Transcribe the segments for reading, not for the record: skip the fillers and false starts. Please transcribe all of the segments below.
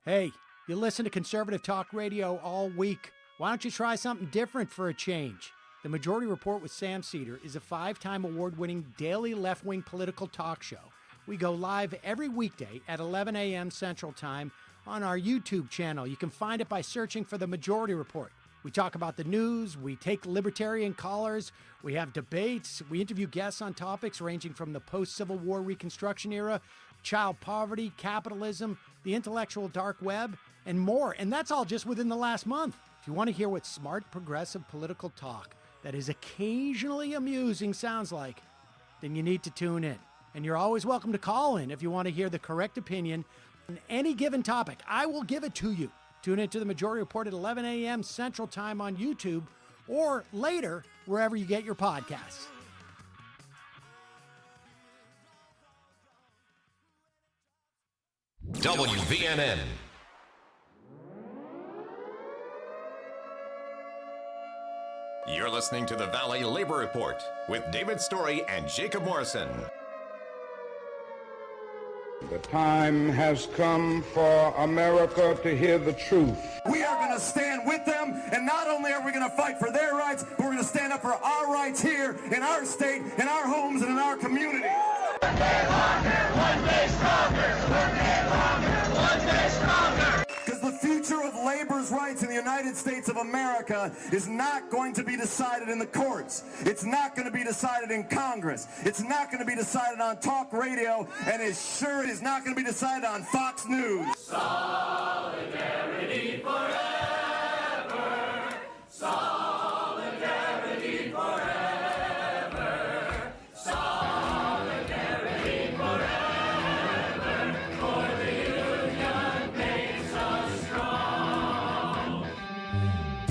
Hey, you listen to conservative talk radio all week. Why don't you try something different for a change? The Majority Report with Sam Cedar is a 5-time award-winning daily left-wing political talk show. We go live every weekday at 11 a.m. Central Time on our YouTube channel. You can find it by searching for The Majority Report. We talk about the news, we take libertarian callers, we have debates, we interview guests on topics ranging from the post-Civil War Reconstruction era, child poverty, capitalism, the intellectual dark web, and more. And that's all just within the last month. If you want to hear what smart, progressive political talk that is occasionally amusing sounds like, then you need to tune in. And you're always welcome to call in if you want to hear the correct opinion on any given topic. I will give it to you. Tune in to The Majority Report at 11 a.m. Central Time on YouTube or later wherever you get your podcasts. WVNN. You're listening to the Valley Labor Report with David Story and Jacob Morrison. The time has come for America to hear the truth. We are going to stand with them, and not only are we going to fight for their rights, but we're going to stand up for our rights here in our state, in our homes, and in our community. One day longer, one day stronger. One day longer, one day stronger. Because the future of labor's rights in the United States of America is not going to be decided in the courts. It's not going to be decided in Congress. It's not going to be decided on talk radio, and it sure is not going to be decided on Fox News. Solidarity forever. Solidarity forever. Solidarity forever. For the union makes us strong.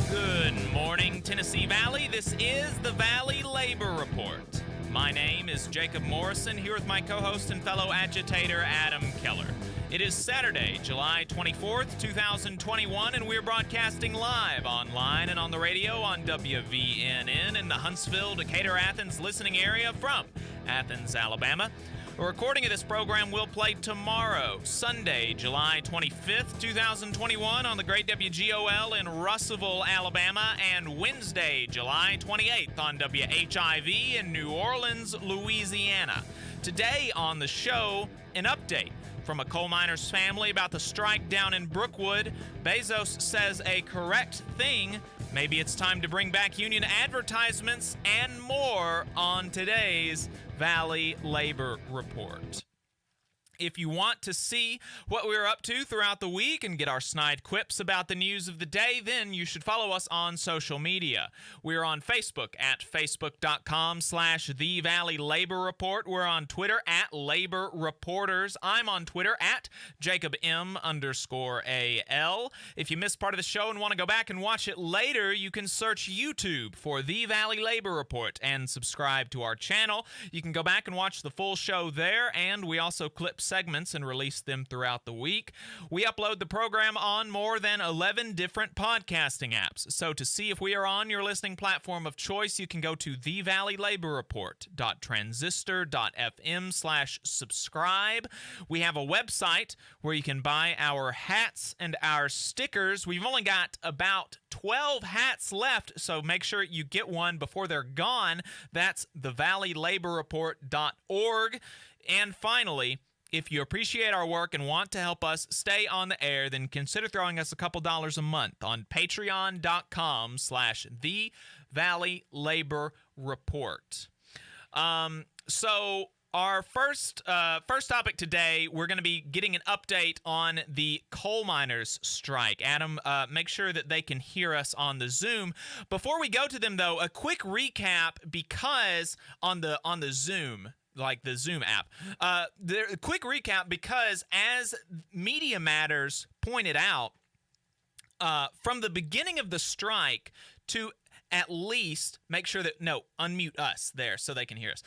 Good morning, Tennessee Valley. This is the Valley Labor Report. My name is Jacob Morrison, here with my co-host and fellow agitator, Adam Keller. It is Saturday, July 24th, 2021, and we're broadcasting live online and on the radio on WVNN in the Huntsville, Decatur, Athens listening area from Athens, Alabama. A recording of this program will play tomorrow, Sunday, July 25th, 2021, on the Great WGOL in Russellville, Alabama, and Wednesday, July 28th, on WHIV in New Orleans, Louisiana. Today on the show, an update from a coal miner's family about the strike down in Brookwood. Bezos says a correct thing. Maybe it's time to bring back union advertisements and more on today's Valley Labor Report. If you want to see what we're up to throughout the week and get our snide quips about the news of the day, then you should follow us on social media. We're on Facebook at facebook.com/The Valley Labor Report. We're on Twitter at Labor Reporters. I'm on Twitter at JacobM_AL. If you missed part of the show and want to go back and watch it later, you can search YouTube for The Valley Labor Report and subscribe to our channel. You can go back and watch the full show there, and we also clip segments and release them throughout the week. We upload the program on more than 11 different podcasting apps. So to see if we are on your listening platform of choice, you can go to thevalleylaborreport.transistor.fm/subscribe. We have a website where you can buy our hats and our stickers. We've only got about 12 hats left, so make sure you get one before they're gone. That's thevalleylaborreport.org. And finally, if you appreciate our work and want to help us stay on the air, then consider throwing us a couple dollars a month on patreon.com/The Valley Labor Report. So our first topic today, we're going to be getting an update on the coal miners' strike. Adam, make sure that they can hear us on the Zoom. Before we go to them, though, a quick recap, because on the Zoom, like the Zoom app. A quick recap, because as Media Matters pointed out, from the beginning of the strike to at least make sure that, no, unmute us there so they can hear us.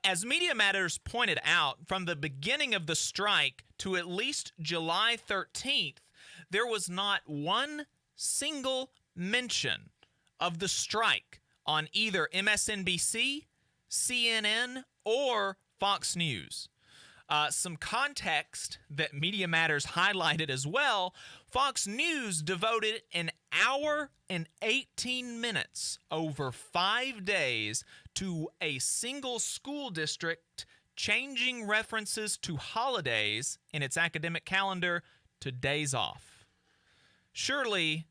As Media Matters pointed out, from the beginning of the strike to at least July 13th, there was not one single mention of the strike on either MSNBC, CNN, or Fox News. Some context that Media Matters highlighted as well. Fox News devoted an hour and 18 minutes over 5 days to a single school district changing references to holidays in its academic calendar to days off. Surely,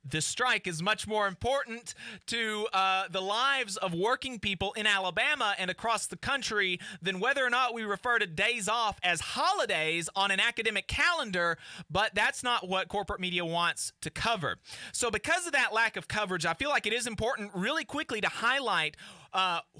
the strike is much more important to the lives of working people in Alabama and across the country than whether or not we refer to days off as holidays on an academic calendar, but that's not what corporate media wants to cover. So because of that lack of coverage, I feel like it is important really quickly to highlight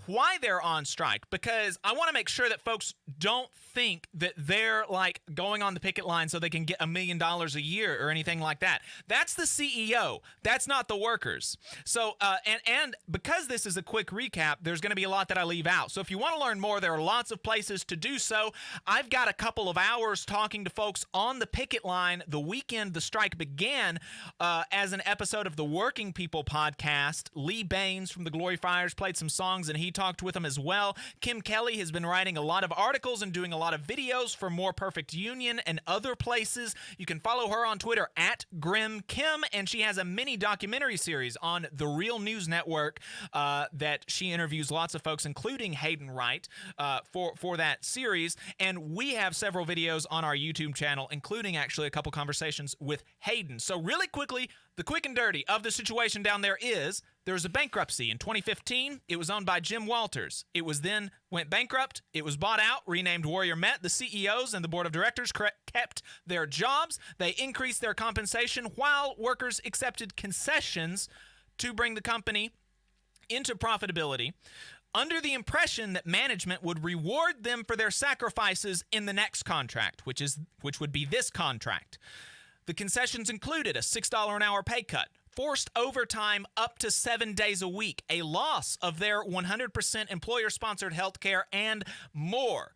why they're on strike, because I want to make sure that folks don't think that they're like going on the picket line so they can get $1 million a year or anything like that. That's the CEO. That's not the workers. So, and because this is a quick recap, there's going to be a lot that I leave out. So if you want to learn more, there are lots of places to do so. I've got a couple of hours talking to folks on the picket line the weekend the strike began as an episode of the Working People podcast. Lee Baines from the Glory Fires played some songs and he talked with them as well. Kim Kelly has been writing a lot of articles and doing a lot of videos for More Perfect Union and other places. You can follow her on Twitter at Grim Kim, and she has a mini documentary series on the Real News Network that she interviews lots of folks, including Haeden Wright, for that series. And we have several videos on our YouTube channel, including actually a couple conversations with Haeden. So really quickly, the quick and dirty of the situation down there is there was a bankruptcy in 2015. It was owned by Jim Walters. It was then went bankrupt. It was bought out, renamed Warrior Met. The CEOs and the board of directors kept their jobs. They increased their compensation while workers accepted concessions to bring the company into profitability, under the impression that management would reward them for their sacrifices in the next contract, which would be this contract. The concessions included a $6 an hour pay cut, forced overtime up to 7 days a week, a loss of their 100% employer-sponsored health care, and more.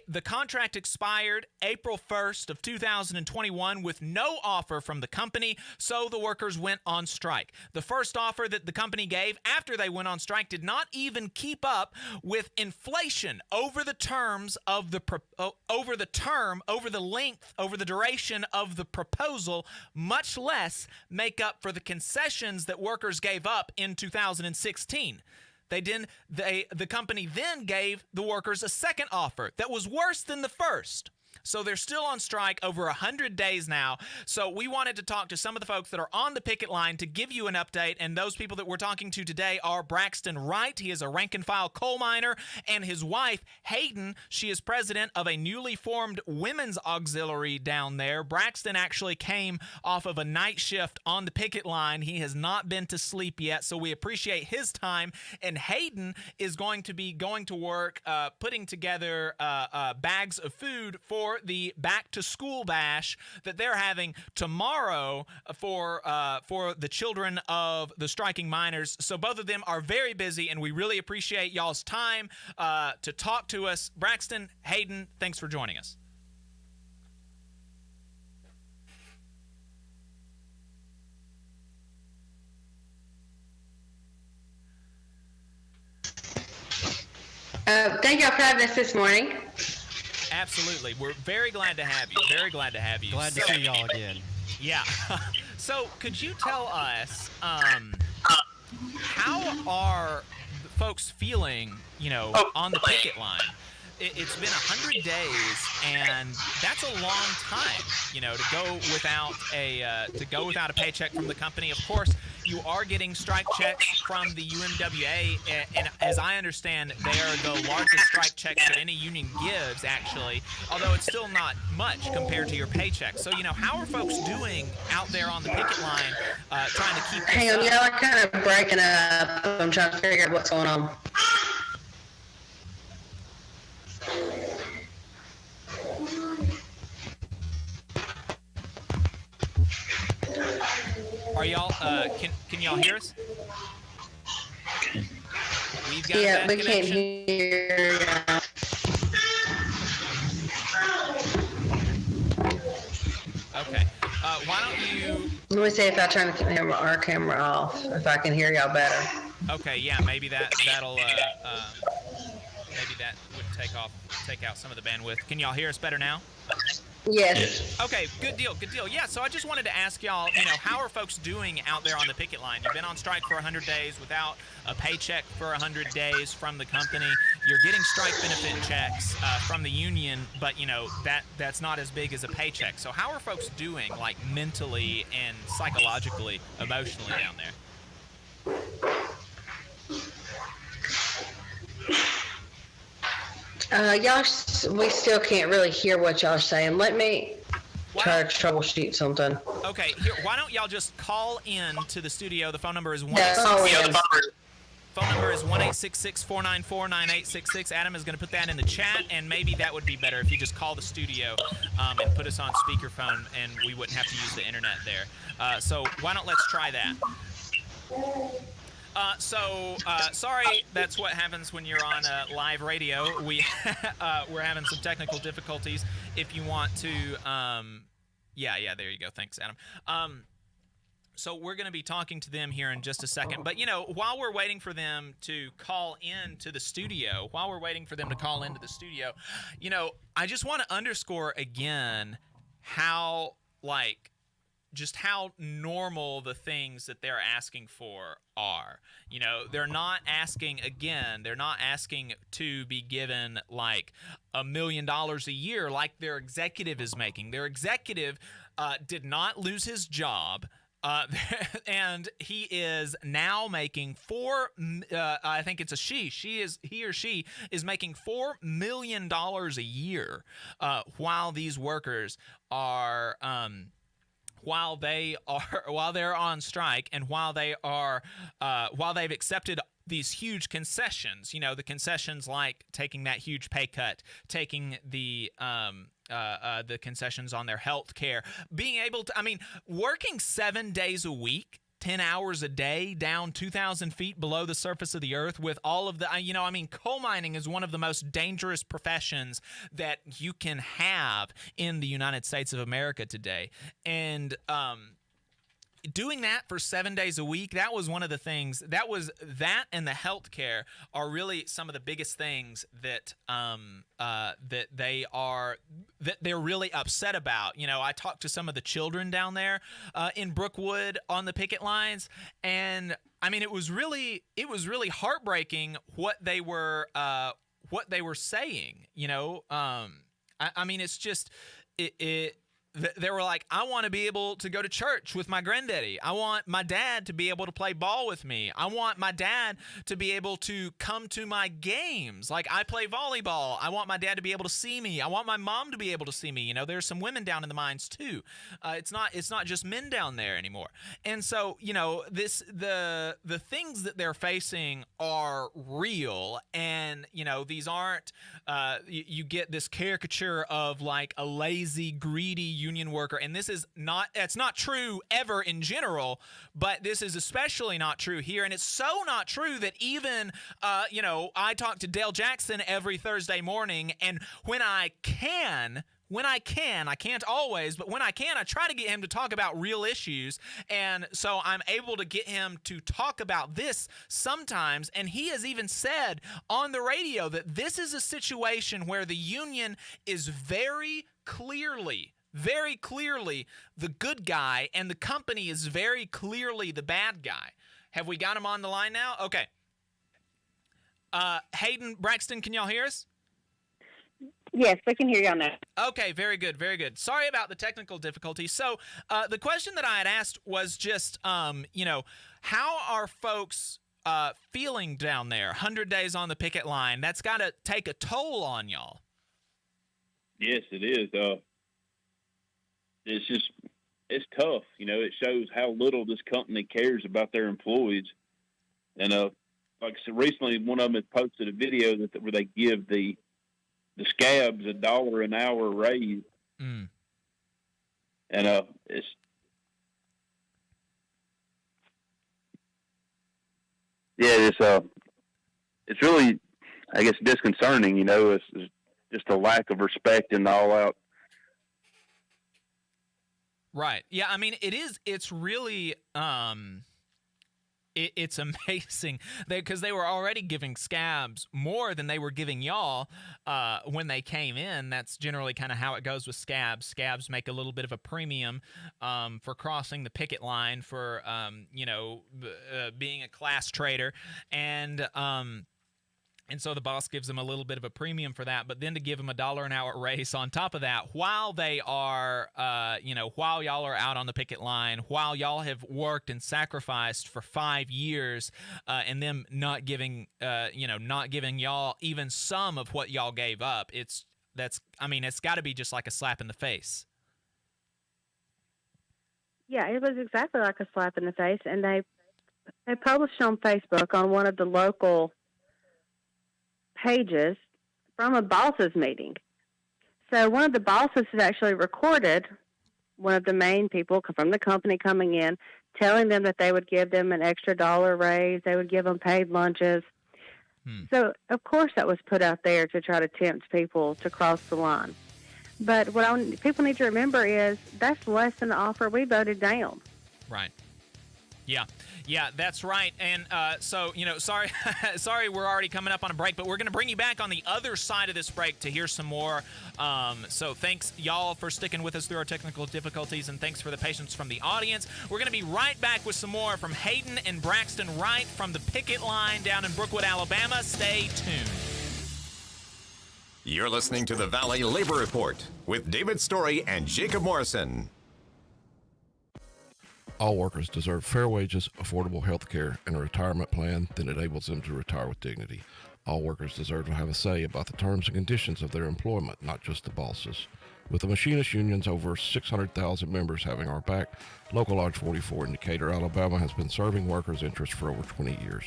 The contract expired April 1st of 2021 with no offer from the company, so the workers went on strike. The first offer that the company gave after they went on strike did not even keep up with inflation over the terms of the over the duration of the proposal, much less make up for the concessions that workers gave up in 2016. The company then gave the workers a second offer that was worse than the first. So they're still on strike over 100 days now. So we wanted to talk to some of the folks that are on the picket line to give you an update. And those people that we're talking to today are Braxton Wright. He is a rank-and-file coal miner. And his wife, Haeden, she is president of a newly formed women's auxiliary down there. Braxton actually came off of a night shift on the picket line. He has not been to sleep yet, so we appreciate his time. And Haeden is going to be going to work putting together bags of food for the back-to-school bash that they're having tomorrow for the children of the striking miners. So both of them are very busy, and we really appreciate y'all's time to talk to us. Braxton, Haeden, thanks for joining us. Thank y'all for having us this morning. Absolutely. We're very glad to have you. Very glad to have you. Glad to see y'all again. Yeah. So could you tell us how are folks feeling, on the picket line? It's been 100 days, and that's a long time, to go without a paycheck from the company. Of course, you are getting strike checks from the UMWA, and as I understand, they are the largest strike checks that any union gives, actually, although it's still not much compared to your paycheck. So, how are folks doing out there on the picket line trying to keep this Hang on, up? y'all are kind of breaking up. I'm trying to figure out what's going on. Are y'all, can y'all hear us? We've got Yeah, that we connection. can't hear you. Okay. Why don't you... Let me see if I turn our camera off, if I can hear y'all better. Okay, yeah, maybe that'll maybe that would take out some of the bandwidth. Can y'all hear us better now? Yes. Okay, good deal. Yeah, so I just wanted to ask y'all, how are folks doing out there on the picket line? You've been on strike for 100 days without a paycheck for 100 days from the company. You're getting strike benefit checks from the union, but, that's not as big as a paycheck. So how are folks doing, like, mentally and psychologically, emotionally down there? We still can't really hear what y'all are saying. Let me try to troubleshoot something. Okay, here, why don't y'all just call in to the studio? The phone number is 1-866-494-9866. Adam is going to put that in the chat, and maybe that would be better if you just call the studio and put us on speakerphone, and we wouldn't have to use the internet there. So why don't let's try that. Sorry, that's what happens when you're on live radio. We're having some technical difficulties. If you want to, yeah, there you go. Thanks, Adam. So we're going to be talking to them here in just a second. But, while we're waiting for them to call into the studio, I just want to underscore again how normal the things that they're asking for are. They're not asking to be given like $1 million a year like their executive is making. Their executive did not lose his job. And he is now making I think it's a she. He or she is making $4 million a year while these workers are while they're on strike, and while they've accepted these huge concessions, the concessions like taking that huge pay cut, taking the concessions on their health care, being able to, working 7 days a week, 10 hours a day, down 2,000 feet below the surface of the earth with all of the, coal mining is one of the most dangerous professions that you can have in the United States of America today. And, doing that for 7 days a week, that was one of the things that and the health care are really some of the biggest things that they're really upset about. I talked to some of the children down there in Brookwood on the picket lines, and it was really heartbreaking what they were saying. It's just they were like, I want to be able to go to church with my granddaddy. I want my dad to be able to play ball with me. I want my dad to be able to come to my games. Like, I play volleyball. I want my dad to be able to see me. I want my mom to be able to see me. There's some women down in the mines too. It's not just men down there anymore. And so, the things that they're facing are real. And, these aren't, you get this caricature of like a lazy, greedy union worker, and it's not true ever in general, but this is especially not true here. And it's so not true that even I talk to Dale Jackson every Thursday morning, and when I can, I can't always, but when I can, I try to get him to talk about real issues. And so I'm able to get him to talk about this sometimes. And he has even said on the radio that this is a situation where the union is very clearly the good guy, and the company is very clearly the bad guy. Have we got him on the line now? Okay. Haeden, Braxton, can y'all hear us? Yes, we can hear you on that. Okay, very good, very good. Sorry about the technical difficulties. So the question that I had asked was just, how are folks feeling down there? 100 days on the picket line. That's got to take a toll on y'all. Yes, it is. It's tough. It shows how little this company cares about their employees. And like I said, recently one of them had posted a video where they give the scabs $1 an hour raise. And it's really, I guess, disconcerting. It's just a lack of respect and all out. Right. Yeah. It is. It's really. it's amazing because they were already giving scabs more than they were giving y'all when they came in. That's generally kind of how it goes with scabs. Scabs make a little bit of a premium for crossing the picket line, for being a class traitor, and so the boss gives them a little bit of a premium for that, but then to give them $1 an hour raise on top of that while they are, while y'all are out on the picket line, while y'all have worked and sacrificed for 5 years, and them not giving y'all even some of what y'all gave up. It's got to be just like a slap in the face. Yeah, it was exactly like a slap in the face, and they published on Facebook on one of the local pages from a bosses meeting. So one of the bosses had actually recorded one of the main people from the company coming in, telling them that they would give them an extra $1 raise, they would give them paid lunches. So of course that was put out there to try to tempt people to cross the line. But what people need to remember is that's less than the offer we voted down. Right. Yeah, that's right. And sorry, we're already coming up on a break, but we're going to bring you back on the other side of this break to hear some more. So thanks, y'all, for sticking with us through our technical difficulties, and thanks for the patience from the audience. We're going to be right back with some more from Haeden and Braxton Wright from the picket line down in Brookwood, Alabama. Stay tuned. You're listening to the Valley Labor Report with David Story and Jacob Morrison. All workers deserve fair wages, affordable health care, and a retirement plan that enables them to retire with dignity. All workers deserve to have a say about the terms and conditions of their employment, not just the bosses. With the machinist unions over 600,000 members having our back, Local Lodge 44 in Decatur, Alabama has been serving workers' interests for over 20 years.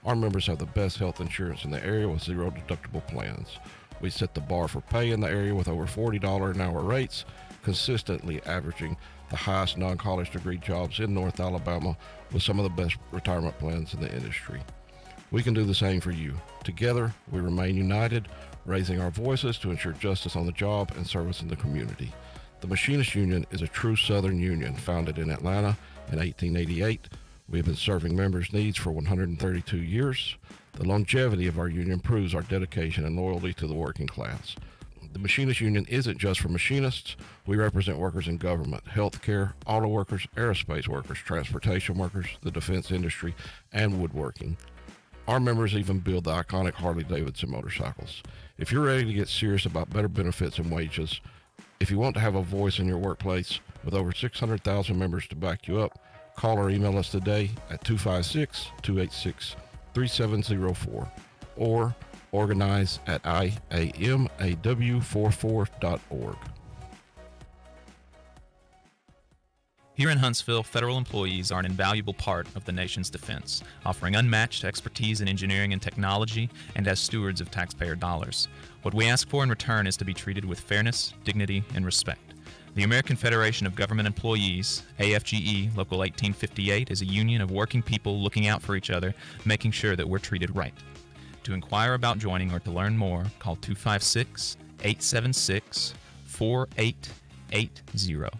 Our members have the best health insurance in the area with zero deductible plans. We set the bar for pay in the area with over $40 an hour rates, consistently averaging the highest non-college degree jobs in North Alabama with some of the best retirement plans in the industry. We can do the same for you. Together, we remain united, raising our voices to ensure justice on the job and service in the community. The Machinist Union is a true Southern union founded in Atlanta in 1888. We have been serving members' needs for 132 years. The longevity of our union proves our dedication and loyalty to the working class. The Machinist Union isn't just for machinists. We represent workers in government, healthcare, auto workers, aerospace workers, transportation workers, the defense industry, and woodworking. Our members even build the iconic Harley-Davidson motorcycles. If you're ready to get serious about better benefits and wages, if you want to have a voice in your workplace with over 600,000 members to back you up, call or email us today at 256-286-3704 or organize at IAMAW44.org. Here in Huntsville, federal employees are an invaluable part of the nation's defense, offering unmatched expertise in engineering and technology and as stewards of taxpayer dollars. What we ask for in return is to be treated with fairness, dignity, and respect. The American Federation of Government Employees, AFGE Local 1858, is a union of working people looking out for each other, making sure that we're treated right. To inquire about joining or to learn more, call 256-876-4880.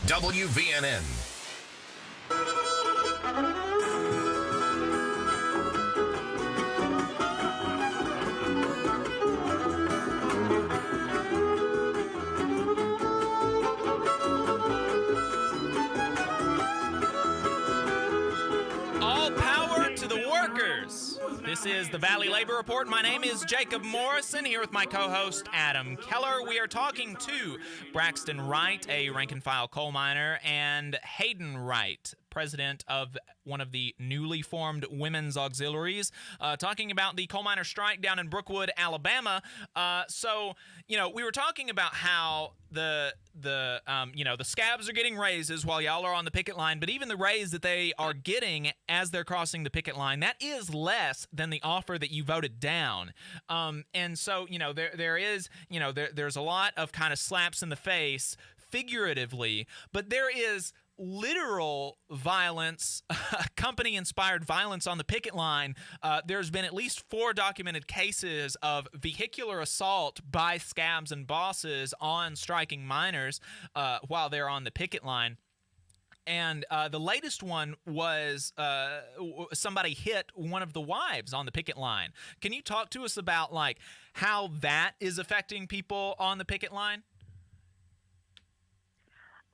WVNN. All power to the workers. This is the Valley Labor Report. My name is Jacob Morrison, here with my co-host Adam Keller. We are talking to Braxton Wright, a rank-and-file coal miner, and Haeden Wright, president of one of the newly formed women's auxiliaries, talking about the coal miner strike down in Brookwood, Alabama. We were talking about how the scabs are getting raises while y'all are on the picket line, but even the raise that they are getting as they're crossing the picket line, that is less than the offer that you voted down. There's a lot of kind of slaps in the face figuratively, but there is literal violence, company-inspired violence on the picket line. There's been at least 4 documented cases of vehicular assault by scabs and bosses on striking miners while they're on the picket line. And the latest one was somebody hit one of the wives on the picket line. Can you talk to us about like how that is affecting people on the picket line?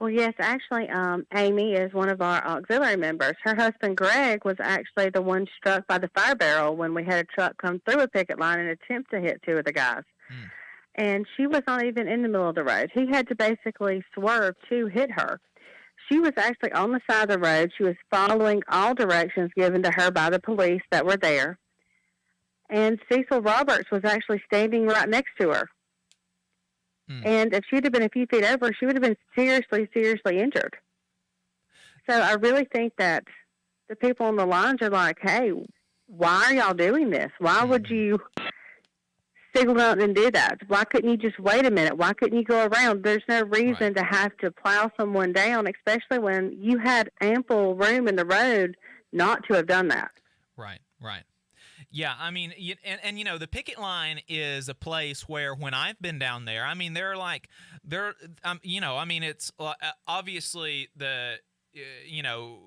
Well, yes, actually, Amy is one of our auxiliary members. Her husband, Greg, was actually the one struck by the fire barrel when we had a truck come through a picket line and attempt to hit two of the guys. And she was not even in the middle of the road. He had to basically swerve to hit her. She was actually on the side of the road. She was following all directions given to her by the police that were there. And Cecil Roberts was actually standing right next to her. And if she'd have been a few feet over, she would have been seriously, seriously injured. So I really think that the people on the lines are like, hey, why are y'all doing this? Why would you signal out and do that? Why couldn't you just wait a minute? Why couldn't you go around? There's no reason to have to plow someone down, especially when you had ample room in the road not to have done that. Right. Yeah, I mean, and you know, the picket line is a place where when I've been down there, I mean, you know, I mean, it's obviously you know,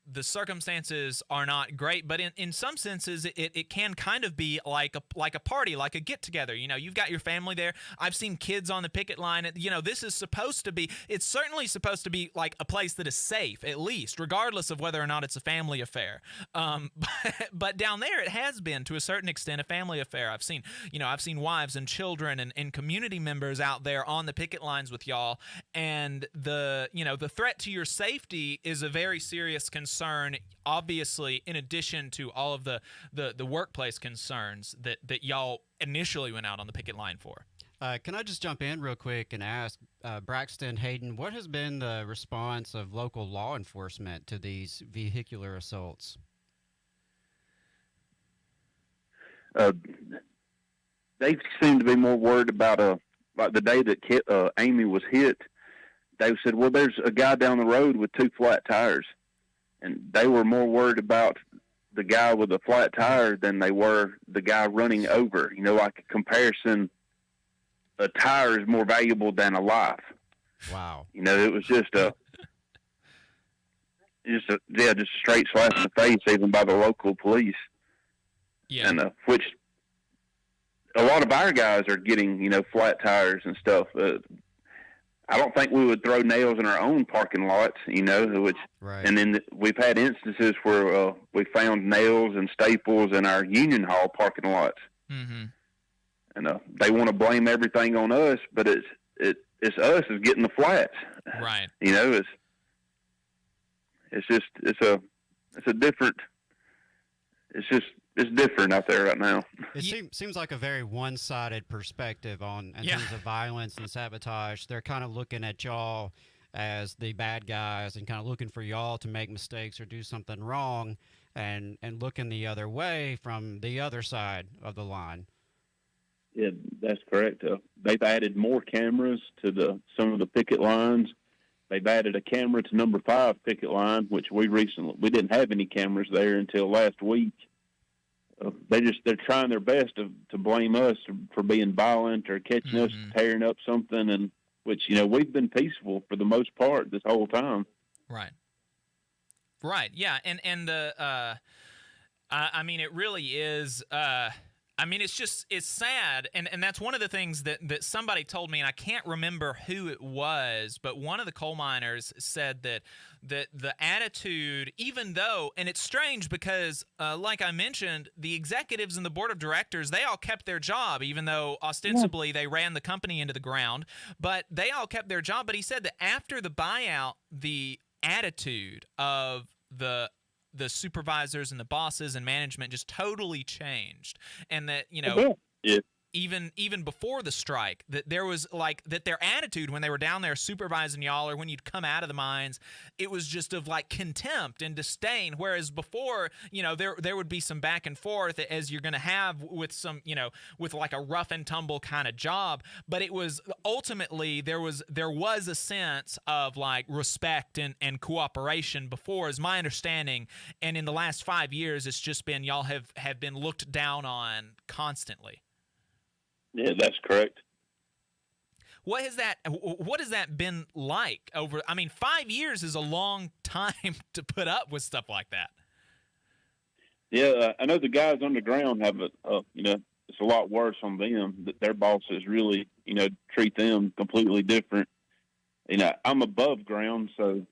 the circumstances are not great, but in some senses, it can kind of be like a party, like a get together. You know, you've got your family there. I've seen kids on the picket line. You know, this is supposed to be. It's certainly supposed to be like a place that is safe, at least, regardless of whether or not it's a family affair. But down there, it has been to a certain extent a family affair. I've seen wives and children and community members out there on the picket lines with y'all, and the threat to your safety is a very serious concern. Obviously, in addition to all of the workplace concerns that y'all initially went out on the picket line for. Can I just jump in real quick and ask Braxton, Haeden, what has been the response of local law enforcement to these vehicular assaults? They seem to be more worried about like the day that Amy was hit. They said, well, there's a guy down the road with two flat tires. And they were more worried about the guy with a flat tire than they were the guy running over. You know, like a comparison, a tire is more valuable than a life. Wow. You know, it was just a straight slap in the face, even by the local police. Yeah. And which a lot of our guys are getting, you know, flat tires and stuff. I don't think we would throw nails in our own parking lots, you know, and then we've had instances where we found nails and staples in our Union Hall parking lots. Mm-hmm. And they want to blame everything on us, but it's us is getting the flats. Right. You know, it's different out there right now. It seems like a very one-sided perspective in terms of violence and sabotage. They're kind of looking at y'all as the bad guys and kind of looking for y'all to make mistakes or do something wrong, and looking the other way from the other side of the line. Yeah, that's correct. They've added more cameras to some of the picket lines. They've added a camera to number 5 picket line, which we didn't have any cameras there until last week. They're trying their best to blame us for being violent or catching us tearing up something, and which, you know, we've been peaceful for the most part this whole time. Right. Yeah. And the I mean, it really is. I mean, it's sad, and that's one of the things that somebody told me, and I can't remember who it was, but one of the coal miners said that the attitude, even though, and it's strange because, like I mentioned, the executives and the board of directors, they all kept their job, even though ostensibly they ran the company into the ground, but they all kept their job. But he said that after the buyout, the attitude of the supervisors and the bosses and management just totally changed, and that, you know, even before the strike, that there was like that their attitude when they were down there supervising y'all, or when you'd come out of the mines, it was just of like contempt and disdain. Whereas before, you know, there would be some back and forth, as you're going to have with some, you know, with like a rough and tumble kind of job. But it was ultimately there was a sense of like respect and cooperation before, is my understanding. And in the last 5 years, it's just been y'all have been looked down on constantly. Yeah, that's correct. what has that been like over? I mean, 5 years is a long time to put up with stuff like that. Yeah, I know the guys on the ground have it's a lot worse on them. That their bosses really, treat them completely different. I'm above ground, so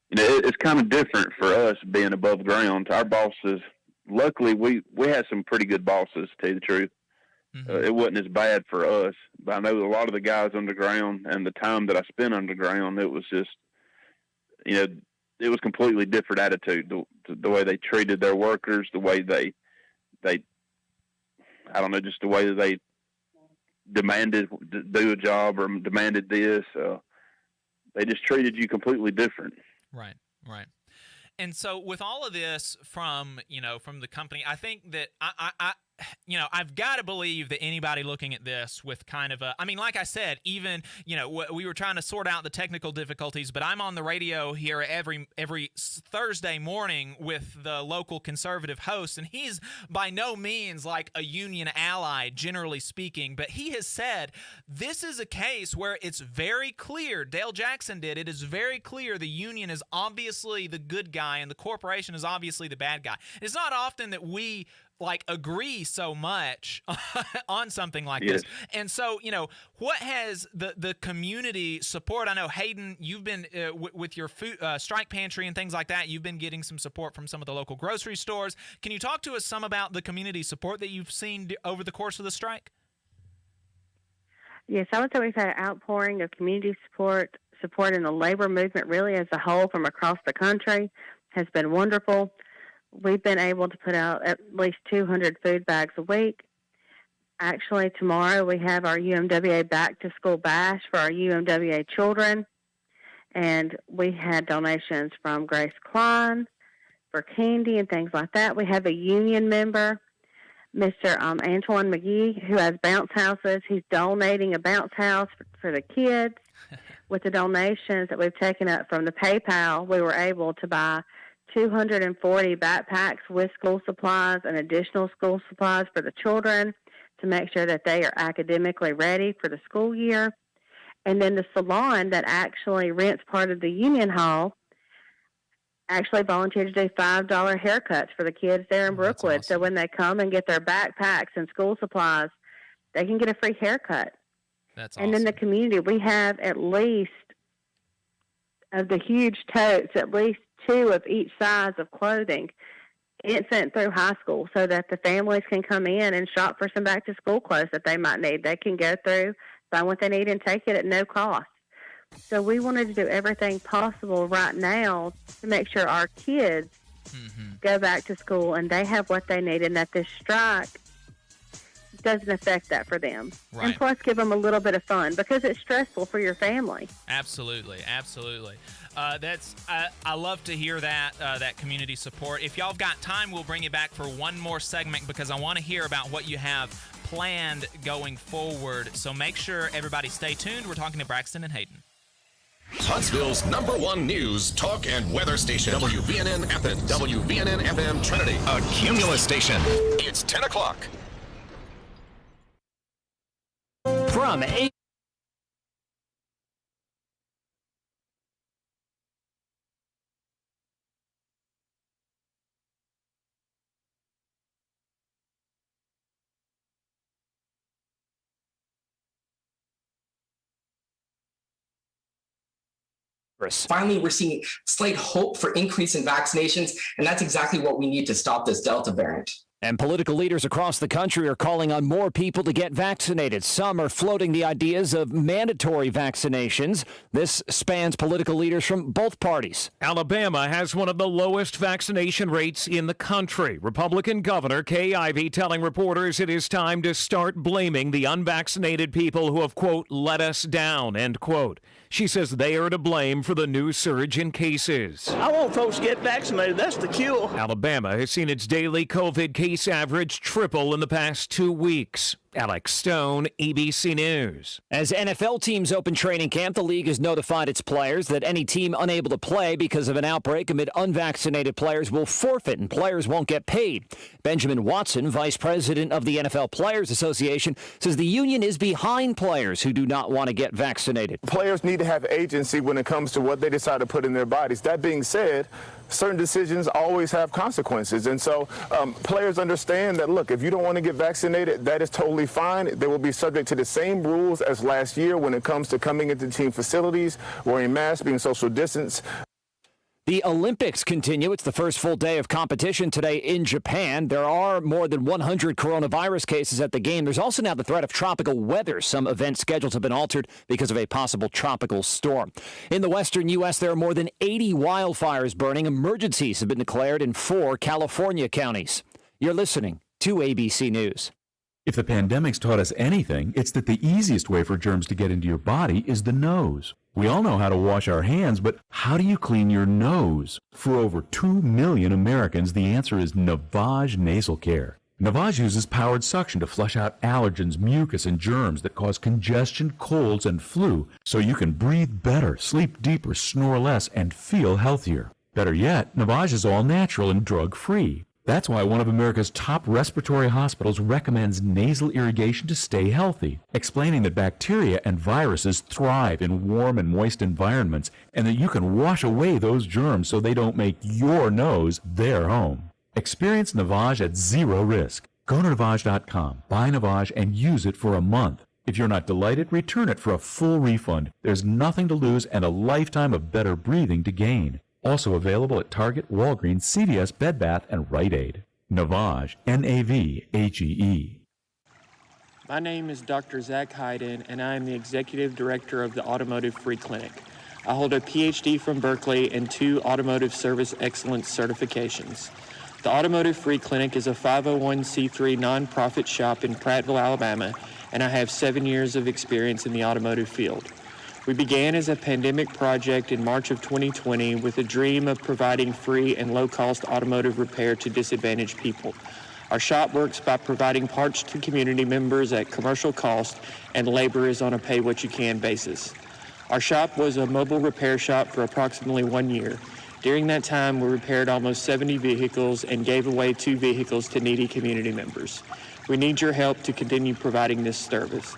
it's kind of different for us being above ground. Our bosses, luckily, we had some pretty good bosses, to tell you the truth. It wasn't as bad for us, but I know a lot of the guys underground and the time that I spent underground, it was just, it was completely different attitude. The way they treated their workers, the way they I don't know, just the way that they demanded to do a job or demanded this. They just treated you completely different. Right. And so with all of this from the company, I think that I've got to believe that anybody looking at this with kind of like I said, even, we were trying to sort out the technical difficulties, but I'm on the radio here every Thursday morning with the local conservative host, and he's by no means like a union ally, generally speaking, but he has said this is a case where it's very clear, Dale Jackson did, it is very clear the union is obviously the good guy and the corporation is obviously the bad guy. It's not often that we agree so much on something like this. And so, what has the community support? I know, Haeden, you've been with your food strike pantry and things like that, you've been getting some support from some of the local grocery stores. Can you talk to us some about the community support that you've seen over the course of the strike? Yes, I would say we've had an outpouring of community support in the labor movement really as a whole from across the country has been wonderful. We've been able to put out at least 200 food bags a week. Actually, tomorrow we have our UMWA back-to-school bash for our UMWA children, and we had donations from Grace Klein for candy and things like that. We have a union member, Mr. Antoine McGee, who has bounce houses. He's donating a bounce house for the kids. With the donations that we've taken up from the PayPal, we were able to buy 240 backpacks with school supplies and additional school supplies for the children to make sure that they are academically ready for the school year. And then the salon that actually rents part of the union hall actually volunteered to do $5 haircuts for the kids there in Brookwood. Awesome. So when they come and get their backpacks and school supplies, they can get a free haircut. That's awesome. And in the community, we have at least of the huge totes, at least 2 of each size of clothing, infant through high school, so that the families can come in and shop for some back-to-school clothes that they might need. They can go through, find what they need, and take it at no cost. So we wanted to do everything possible right now to make sure our kids go back to school and they have what they need, and that this strike doesn't affect that for them. Right. And plus give them a little bit of fun because it's stressful for your family. Absolutely. I love to hear that community support. If y'all have got time, we'll bring you back for one more segment because I want to hear about what you have planned going forward. So make sure everybody stay tuned. We're talking to Braxton and Haeden. Huntsville's #1 news, talk, and weather station. WVNN Athens. WVNN FM Trinity. A Cumulus station. It's 10 o'clock. From 8. Finally, we're seeing slight hope for increase in vaccinations, and that's exactly what we need to stop this Delta variant. And political leaders across the country are calling on more people to get vaccinated. Some are floating the ideas of mandatory vaccinations. This spans political leaders from both parties. Alabama has one of the lowest vaccination rates in the country. Republican Governor Kay Ivey telling reporters it is time to start blaming the unvaccinated people who have, quote, let us down, end quote. She says they are to blame for the new surge in cases. I want folks to get vaccinated. That's the cure. Alabama has seen its daily COVID case average triple in the past 2 weeks. Alex Stone, ABC News. As NFL teams open training camp, the league has notified its players that any team unable to play because of an outbreak amid unvaccinated players will forfeit and players won't get paid. Benjamin Watson, vice president of the NFL Players Association, says the union is behind players who do not want to get vaccinated. Players need to have agency when it comes to what they decide to put in their bodies. That being said, certain decisions always have consequences. And so players understand that, look, if you don't want to get vaccinated, that is totally fine. They will be subject to the same rules as last year when it comes to coming into team facilities, wearing masks, being social distance. The Olympics continue. It's the first full day of competition today in Japan. There are more than 100 coronavirus cases at the game. There's also now the threat of tropical weather. Some event schedules have been altered because of a possible tropical storm. In the western U.S., there are more than 80 wildfires burning. Emergencies have been declared in 4 California counties. You're listening to ABC News. If the pandemic's taught us anything, it's that the easiest way for germs to get into your body is the nose. We all know how to wash our hands, but how do you clean your nose? For over 2 million Americans, the answer is Navage Nasal Care. Navage uses powered suction to flush out allergens, mucus, and germs that cause congestion, colds, and flu, so you can breathe better, sleep deeper, snore less, and feel healthier. Better yet, Navage is all natural and drug-free. That's why one of America's top respiratory hospitals recommends nasal irrigation to stay healthy, explaining that bacteria and viruses thrive in warm and moist environments and that you can wash away those germs so they don't make your nose their home. Experience Navage at zero risk. Go to Navage.com, buy Navage, and use it for a month. If you're not delighted, return it for a full refund. There's nothing to lose and a lifetime of better breathing to gain. Also available at Target, Walgreens, CVS, Bed Bath, and Rite Aid. Navage, N-A-V-A-G-E. My name is Dr. Zach Haeden, and I am the Executive Director of the Automotive Free Clinic. I hold a PhD from Berkeley and 2 Automotive Service Excellence certifications. The Automotive Free Clinic is a 501c3 nonprofit shop in Prattville, Alabama, and I have 7 years of experience in the automotive field. We began as a pandemic project in March of 2020 with a dream of providing free and low-cost automotive repair to disadvantaged people. Our shop works by providing parts to community members at commercial cost, and labor is on a pay-what-you-can basis. Our shop was a mobile repair shop for approximately 1 year. During that time, we repaired almost 70 vehicles and gave away 2 vehicles to needy community members. We need your help to continue providing this service.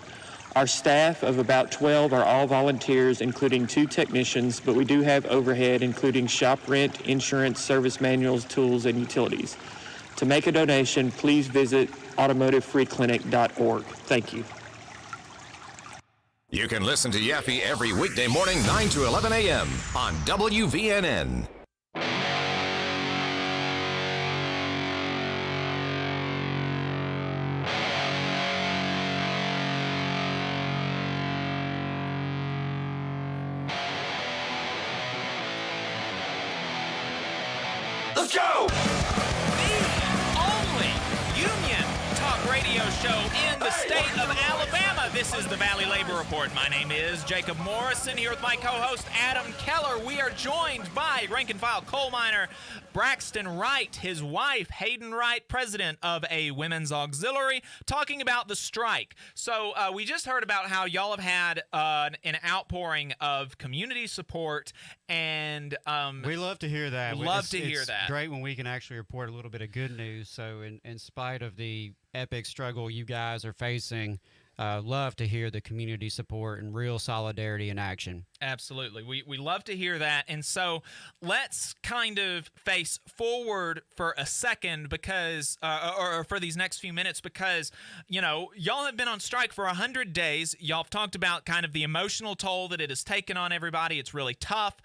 Our staff of about 12 are all volunteers, including 2 technicians, but we do have overhead, including shop rent, insurance, service manuals, tools, and utilities. To make a donation, please visit automotivefreeclinic.org. Thank you. You can listen to Yaffe every weekday morning, 9 to 11 a.m. on WVNN. Let's go! The only union talk radio show in the state of Alabama. This is the Valley Labor Report. My name is Jacob Morrison, here with my co-host Adam Keller. We are joined by rank-and-file coal miner Braxton Wright, his wife Haeden Wright, president of a women's auxiliary, talking about the strike. So we just heard about how y'all have had an outpouring of community support, and we love to hear that. It's great when we can actually report a little bit of good news. So in spite of the epic struggle you guys are facing, love to hear the community support and real solidarity in action. Absolutely. We love to hear that. And so let's kind of face forward for a second because, or for these next few minutes, because, you know, y'all have been on strike for 100 days. Y'all have talked about kind of the emotional toll that it has taken on everybody. It's really tough.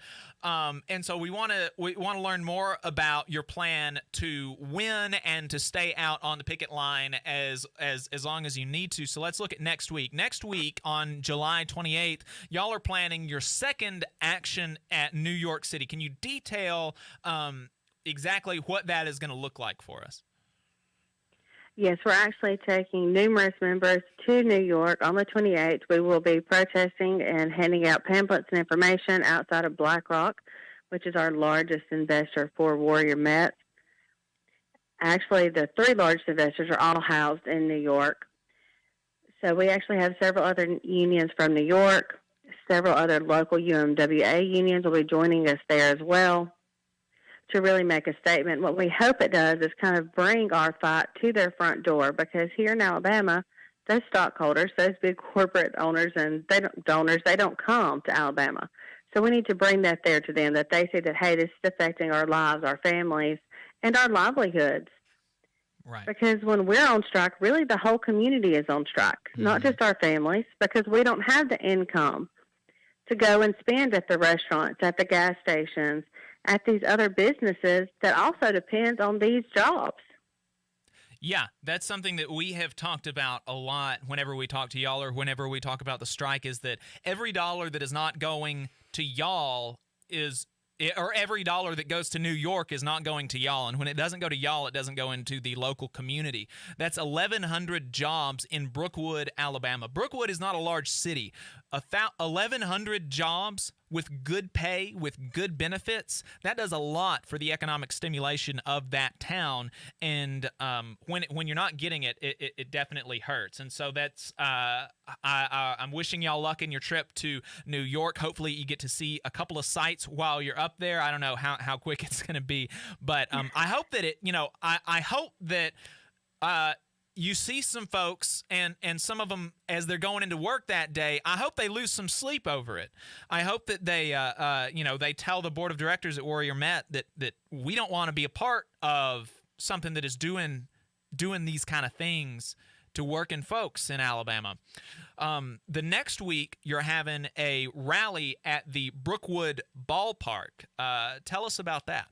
And so we want to learn more about your plan to win and to stay out on the picket line as long as you need to. So let's look at next week. Next week on July 28th, y'all are planning your second action at New York City. Can you detail exactly what that is going to look like for us? Yes, we're actually taking numerous members to New York on the 28th. We will be protesting and handing out pamphlets and information outside of BlackRock, which is our largest investor for Warrior Met. Actually, the 3 largest investors are all housed in New York. So we actually have several other unions from New York. Several other local UMWA unions will be joining us there as well to really make a statement. What we hope it does is kind of bring our fight to their front door, because here in Alabama, those stockholders, those big corporate owners and they don't come to Alabama. So we need to bring that there to them, that they see that, hey, this is affecting our lives, our families, and our livelihoods. Right. Because when we're on strike, really the whole community is on strike, not just our families, because we don't have the income to go and spend at the restaurants, at the gas stations, at these other businesses that also depend on these jobs. Yeah, that's something that we have talked about a lot whenever we talk to y'all or whenever we talk about the strike, is that every dollar that is not going to y'all or every dollar that goes to New York is not going to y'all. And when it doesn't go to y'all, it doesn't go into the local community. That's 1,100 jobs in Brookwood, Alabama. Brookwood is not a large city. 1,100 jobs with good pay, with good benefits, that does a lot for the economic stimulation of that town. And when you're not getting it, it definitely hurts. And so that's I'm wishing y'all luck in your trip to New York. Hopefully you get to see a couple of sites while you're up there. I don't know how quick it's going to be, but I hope that I hope that you see some folks and some of them as they're going into work that day. I hope they lose some sleep over it. I hope that they they tell the board of directors at Warrior Met that we don't want to be a part of something that is doing these kind of things to working folks in Alabama. The next week you're having a rally at the Brookwood Ballpark. Tell us about that.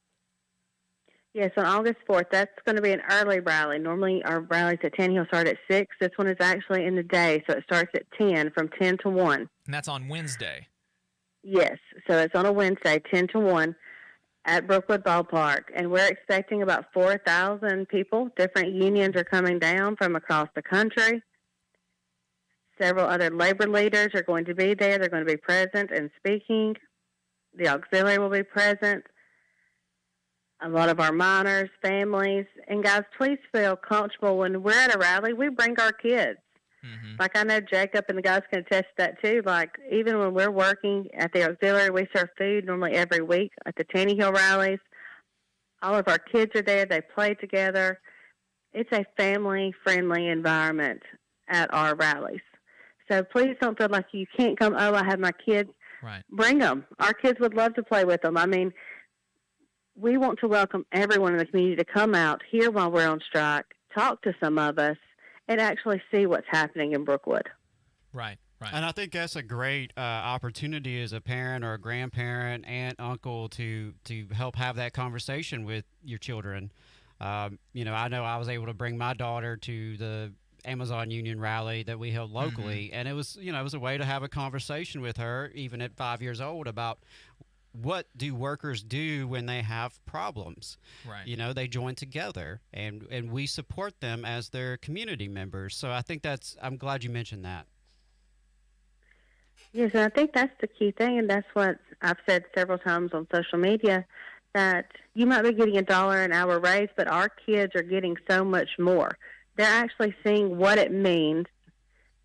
Yes, on August 4th, that's going to be an early rally. Normally our rallies at 10, he'll start at 6. This one is actually in the day, so it starts at 10, from 10 to 1. And that's on Wednesday. Yes, so it's on a Wednesday, 10 to 1, at Brookwood Ballpark. And we're expecting about 4,000 people. Different unions are coming down from across the country. Several other labor leaders are going to be there. They're going to be present and speaking. The auxiliary will be present. A lot of our miners, families, and guys, please feel comfortable when we're at a rally. We bring our kids. Mm-hmm. Like I know Jacob and the guys can attest to that too. Like even when we're working at the auxiliary, we serve food normally every week at the Tanny Hill rallies. All of our kids are there. They play together. It's a family-friendly environment at our rallies. So please don't feel like you can't come. Oh, I have my kids. Right. Bring them. Our kids would love to play with them. I mean, we want to welcome everyone in the community to come out here while we're on strike, talk to some of us, and actually see what's happening in Brookwood. Right, right. And I think that's a great opportunity as a parent or a grandparent, aunt, uncle, to help have that conversation with your children. I know I was able to bring my daughter to the Amazon Union rally that we held locally, and it was, it was a way to have a conversation with her, even at 5 years old, about what do workers do when they have problems? Right. They join together, and we support them as their community members. So I think I'm glad you mentioned that. Yes, and I think that's the key thing, and that's what I've said several times on social media, that you might be getting $1 an hour raise, but our kids are getting so much more. They're actually seeing what it means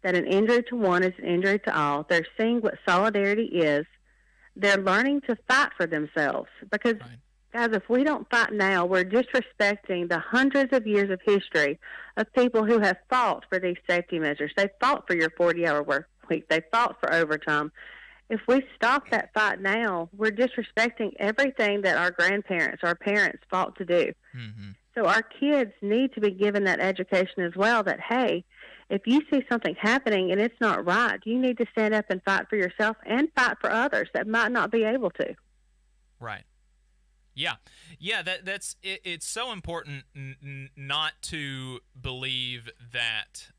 that an injury to one is an injury to all. They're seeing what solidarity is. They're learning to fight for themselves because, guys, if we don't fight now, we're disrespecting the hundreds of years of history of people who have fought for these safety measures. They fought for your 40-hour work week. They fought for overtime. If we stop that fight now, we're disrespecting everything that our grandparents, our parents fought to do. Mm-hmm. So our kids need to be given that education as well, that, hey, if you see something happening and it's not right, you need to stand up and fight for yourself and fight for others that might not be able to. Right. Yeah. That's it. It's so important not to believe that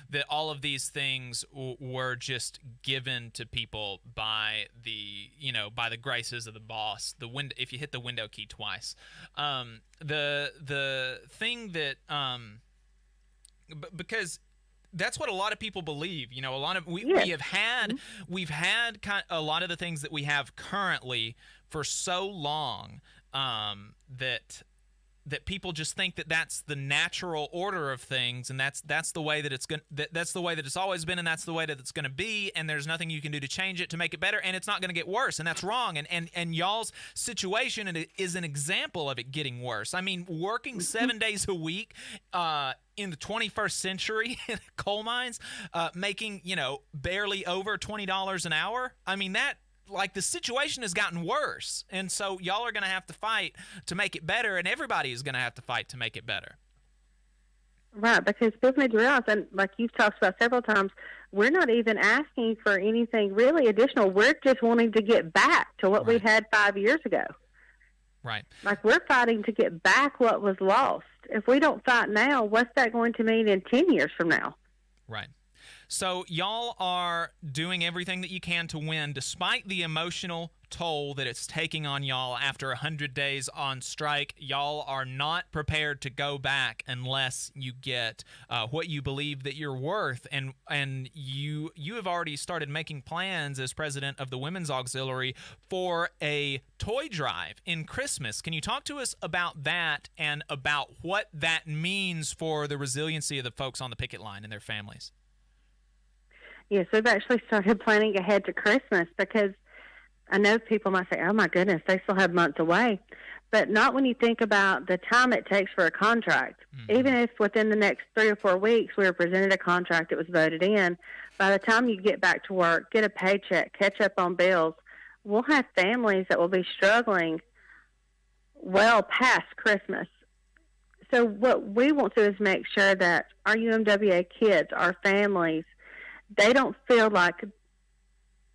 that all of these things were just given to people by the graces of the boss. If you hit the window key twice, the thing that because that's what a lot of people believe. We've had a lot of the things that we have currently for so long that that people just think that that's the natural order of things, and that's the way that that's the way that it's always been, and that's the way that it's going to be, and there's nothing you can do to change it to make it better, and it's not going to get worse, and that's wrong. And y'all's situation is an example of it getting worse. I mean, working 7 days a week in the 21st century in coal mines, making barely over $20 an hour. I mean, the situation has gotten worse, and so y'all are going to have to fight to make it better, and everybody is going to have to fight to make it better. Right, because people need to realize, and like you've talked about several times, we're not even asking for anything really additional. We're just wanting to get back to what we had 5 years ago. Right. Like, we're fighting to get back what was lost. If we don't fight now, what's that going to mean in 10 years from now? Right. So y'all are doing everything that you can to win, despite the emotional toll that it's taking on y'all after 100 days on strike. Y'all are not prepared to go back unless you get what you believe that you're worth. And you have already started making plans as president of the Women's Auxiliary for a toy drive in Christmas. Can you talk to us about that and about what that means for the resiliency of the folks on the picket line and their families? Yes, we've actually started planning ahead to Christmas, because I know people might say, oh, my goodness, they still have months away. But not when you think about the time it takes for a contract. Even if within the next 3 or 4 weeks we were presented a contract that was voted in, by the time you get back to work, get a paycheck, catch up on bills, we'll have families that will be struggling well past Christmas. So what we want to do is make sure that our UMWA kids, our families, they don't feel like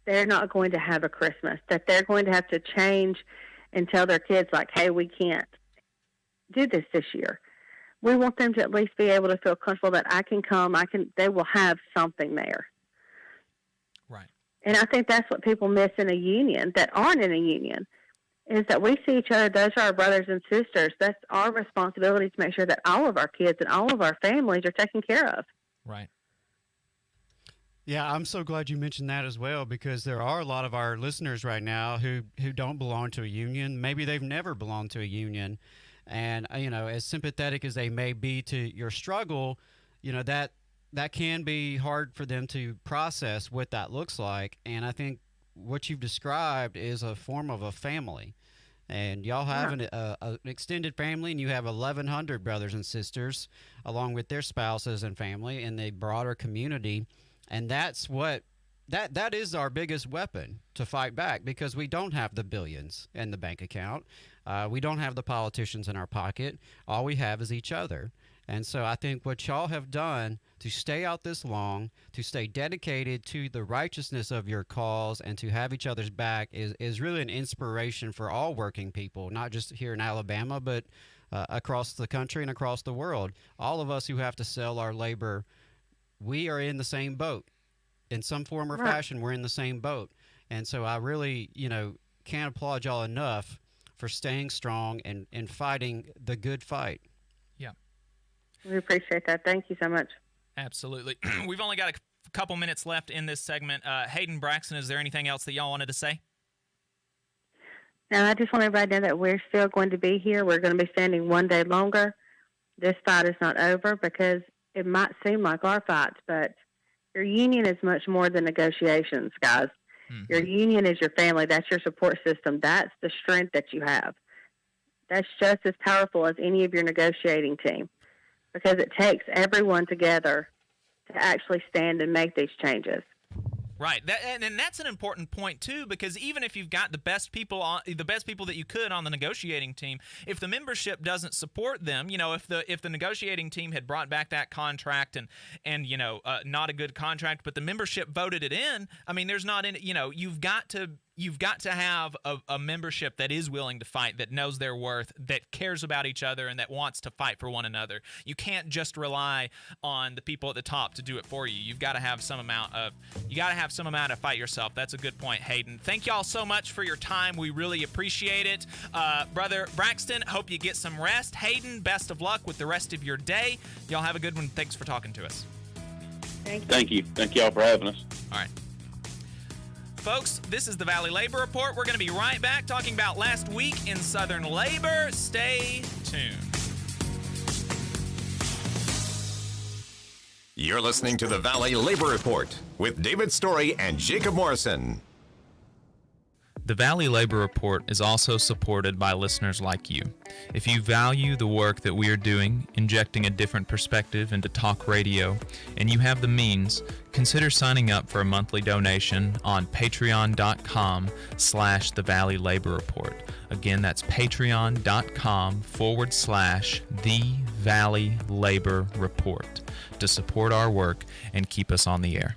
they're not going to have a Christmas, that they're going to have to change and tell their kids, like, hey, we can't do this year. We want them to at least be able to feel comfortable that I can come, they will have something there. Right. And I think that's what people miss in a union that aren't in a union, is that we see each other. Those are our brothers and sisters. That's our responsibility to make sure that all of our kids and all of our families are taken care of. Right. Yeah, I'm so glad you mentioned that as well, because there are a lot of our listeners right now who don't belong to a union. Maybe they've never belonged to a union. And, as sympathetic as they may be to your struggle, that can be hard for them to process what that looks like. And I think what you've described is a form of a family. And y'all have an extended family, and you have 1,100 brothers and sisters, along with their spouses and family in the broader community. And that's what that is our biggest weapon to fight back, because we don't have the billions in the bank account. We don't have the politicians in our pocket. All we have is each other. And so I think what y'all have done to stay out this long, to stay dedicated to the righteousness of your cause, and to have each other's back is really an inspiration for all working people, not just here in Alabama, but across the country and across the world. All of us who have to sell our labor, we are in the same boat. In some form or fashion, we're in the same boat. And so I really, can't applaud y'all enough for staying strong and fighting the good fight. Yeah. We appreciate that. Thank you so much. Absolutely. We've only got a couple minutes left in this segment. Haeden, Braxton, is there anything else that y'all wanted to say? No, I just want everybody to know that we're still going to be here. We're going to be standing one day longer. This fight is not over, because it might seem like our fights, but your union is much more than negotiations, guys. Mm-hmm. Your union is your family. That's your support system. That's the strength that you have. That's just as powerful as any of your negotiating team, because it takes everyone together to actually stand and make these changes. Right, and that's an important point too, because even if you've got the best people that you could on the negotiating team, if the membership doesn't support them, if the negotiating team had brought back that contract and not a good contract, but the membership voted it in, I mean, there's not any, you've got to have a membership that is willing to fight, that knows their worth, that cares about each other, and that wants to fight for one another. You can't just rely on the people at the top to do it for you. You've got to have some amount of fight yourself. That's a good point, Haeden. Thank y'all so much for your time. We really appreciate it. Brother Braxton, hope you get some rest. Haeden, best of luck with the rest of your day. Y'all have a good one. Thanks for talking to us. Thank you. Thank y'all for having us. All right. Folks, this is the Valley Labor Report. We're going to be right back talking about last week in Southern labor. Stay tuned. You're listening to the Valley Labor Report with David Story and Jacob Morrison. The Valley Labor Report is also supported by listeners like you. If you value the work that we are doing, injecting a different perspective into talk radio, and you have the means, consider signing up for a monthly donation on patreon.com/The Valley Labor Report. Again, that's patreon.com/The Valley Labor Report to support our work and keep us on the air.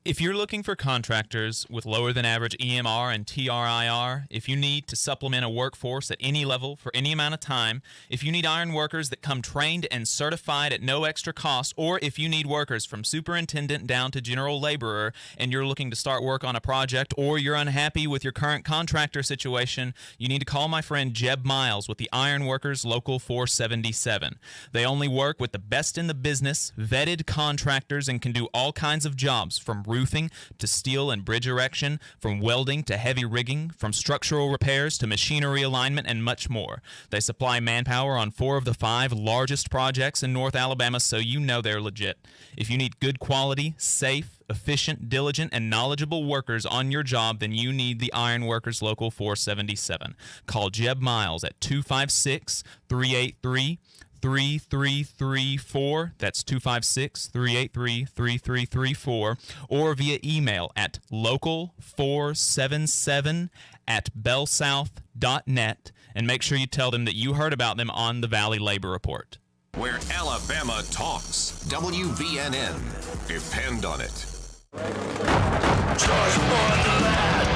If you're looking for contractors with lower than average EMR and TRIR, if you need to supplement a workforce at any level for any amount of time, if you need iron workers that come trained and certified at no extra cost, or if you need workers from superintendent down to general laborer and you're looking to start work on a project, or you're unhappy with your current contractor situation, you need to call my friend Jeb Miles with the Iron Workers Local 477. They only work with the best in the business, vetted contractors, and can do all kinds of jobs from roofing to steel and bridge erection, from welding to heavy rigging, from structural repairs to machinery alignment, and much more. They supply manpower on 4 of the 5 largest projects in North Alabama, so you know they're legit. If you need good quality, safe, efficient, diligent, and knowledgeable workers on your job, then you need the Iron Workers Local 477. Call Jeb Miles at 256-383-3334. That's 256-383-3334, or via email at local477@bellsouth.net, and make sure you tell them that you heard about them on the Valley Labor Report. Where Alabama talks, WVNN. Depend on it. Charge for the land.